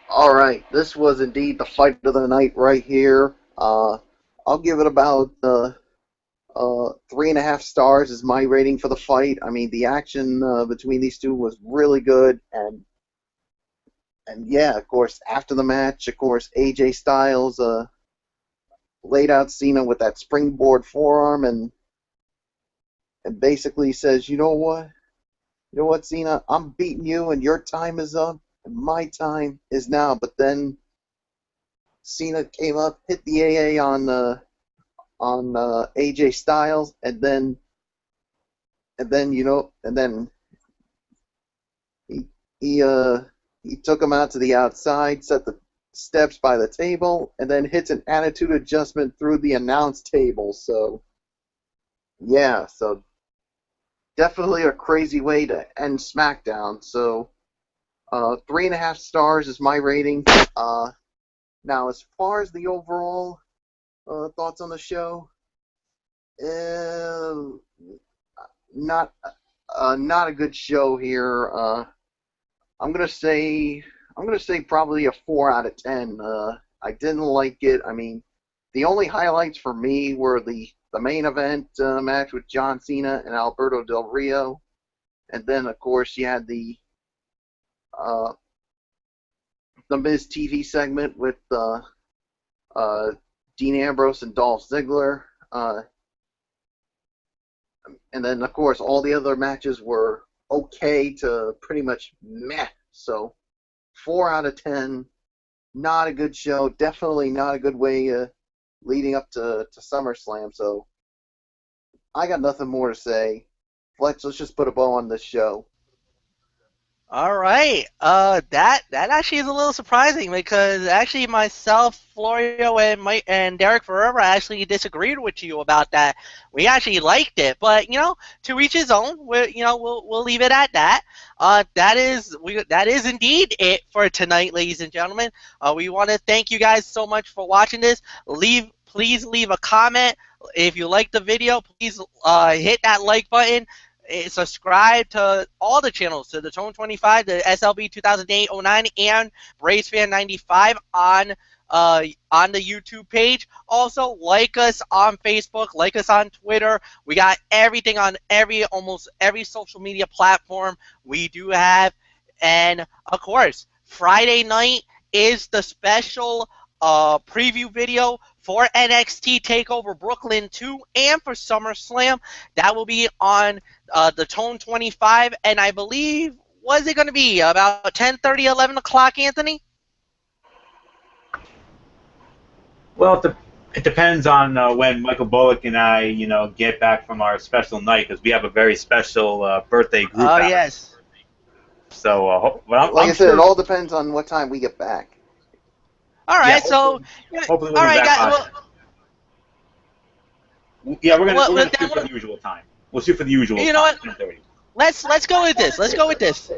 All right, this was indeed the fight of the night right here. I'll give it about 3.5 stars is my rating for the fight. I mean, the action between these two was really good, and yeah, of course, after the match, of course, AJ Styles laid out Cena with that springboard forearm and basically says, you know what, Cena, I'm beating you, and your time is up, and my time is now. But then Cena came up, hit the AA on AJ Styles, and then he took him out to the outside, set the steps by the table, and then hits an attitude adjustment through the announce table. So yeah, so definitely a crazy way to end SmackDown. So 3.5 stars is my rating. Now, as far as the overall thoughts on the show, not a good show here. I'm gonna say probably a 4 out of 10. I didn't like it. I mean, the only highlights for me were the main event match with John Cena and Alberto Del Rio, and then of course you had the Miz TV segment with Dean Ambrose and Dolph Ziggler, and then of course all the other matches were okay to pretty much meh. So 4 out of 10. Not a good show. Definitely not a good way leading up to SummerSlam. So I got nothing more to say. Let's just put a bow on this show. All right. That actually is a little surprising because actually myself, Florio, and Mike and Derek Forever actually disagreed with you about that. We actually liked it, but to each his own. We'll leave it at that. That is indeed it for tonight, ladies and gentlemen. We want to thank you guys so much for watching this. Please leave a comment if you like the video. Please hit that like button. Subscribe to all the channels, to the Tone 25, the SLB 2008-09, and Braves Fan 95 on the YouTube page. Also, like us on Facebook, like us on Twitter. We got everything on almost every social media platform we do have. And of course, Friday night is the special preview video for NXT TakeOver Brooklyn 2 and for SummerSlam. That will be on the Tone 25, and I believe, was it going to be about 10:30, 11 o'clock, Anthony? Well, it depends on when Michael Bullock and I, get back from our special night, because we have a very special birthday group. Oh, yes. So, like I said, it all depends on what time we get back. All right, Yeah, so hopefully we'll all be right, back guys. on. Yeah, we're gonna shoot for the usual time. We'll shoot for the usual You know time, what? 10:30. Let's go with this. Let's go with this.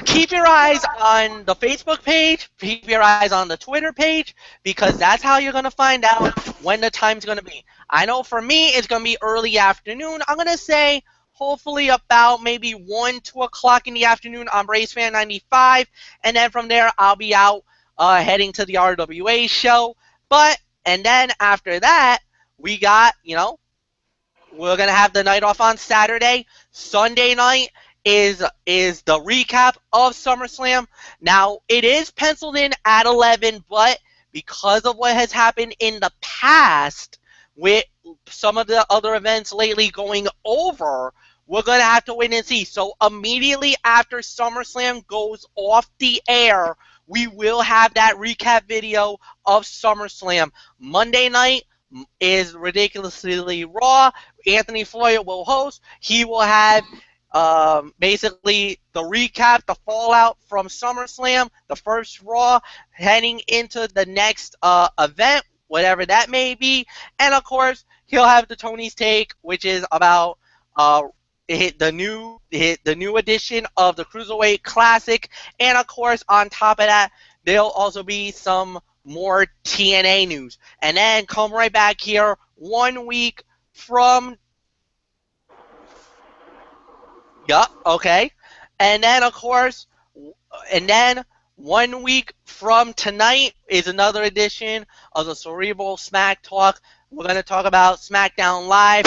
Keep your eyes on the Facebook page. Keep your eyes on the Twitter page, because that's how you're gonna find out when the time's gonna be. I know for me it's gonna be early afternoon. I'm gonna say hopefully about maybe 1, 2 o'clock in the afternoon on Braves Fan 95, and then from there I'll be out heading to the RWA show. And then after that we got, we're gonna have the night off on Saturday. Sunday night is the recap of SummerSlam. Now it is penciled in at 11, but because of what has happened in the past with some of the other events lately going over, we're gonna have to wait and see. So immediately after SummerSlam goes off the air, we will have that recap video of SummerSlam. Monday night is Ridiculously Raw. Anthony Floyer will host. He will have basically the recap, the fallout from SummerSlam, the first Raw, heading into the next event, whatever that may be. And of course, he'll have the Tony's Take, which is about the new edition of the Cruiserweight Classic. And of course, on top of that, there'll also be some more TNA news. And then come right back here 1 week from. Yup, okay. And then, of course, and then 1 week from tonight is another edition of the Cerebral Smack Talk. We're going to talk about SmackDown Live.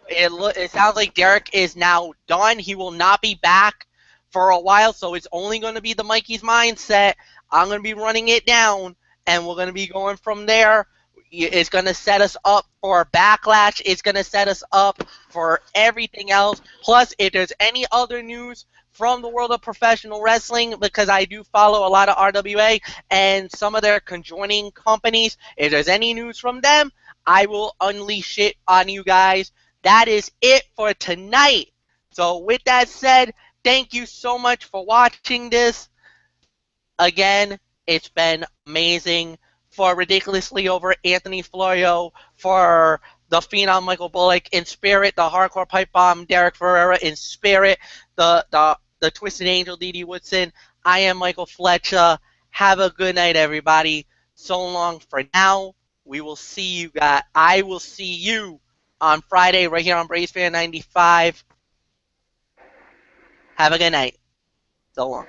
It sounds like Derek is now done. He will not be back for a while, so it's only going to be the Mikey's Mindset. I'm going to be running it down, and we're going to be going from there. It's going to set us up for Backlash. It's going to set us up for everything else. Plus, if there's any other news from the world of professional wrestling, because I do follow a lot of RWA and some of their conjoining companies, if there's any news from them, I will unleash it on you guys. That is it for tonight. So with that said, thank you so much for watching this. Again, it's been amazing. For Ridiculously Over Anthony Florio, for the Phenom Michael Bullock in spirit, the Hardcore Pipe Bomb Derek Ferreira in spirit, the Twisted Angel D.D. Woodson, I am Michael Fletcher. Have a good night, everybody. So long for now. We will see you guys. I will see you on Friday right here on Braves Fan 95. Have a good night. So long.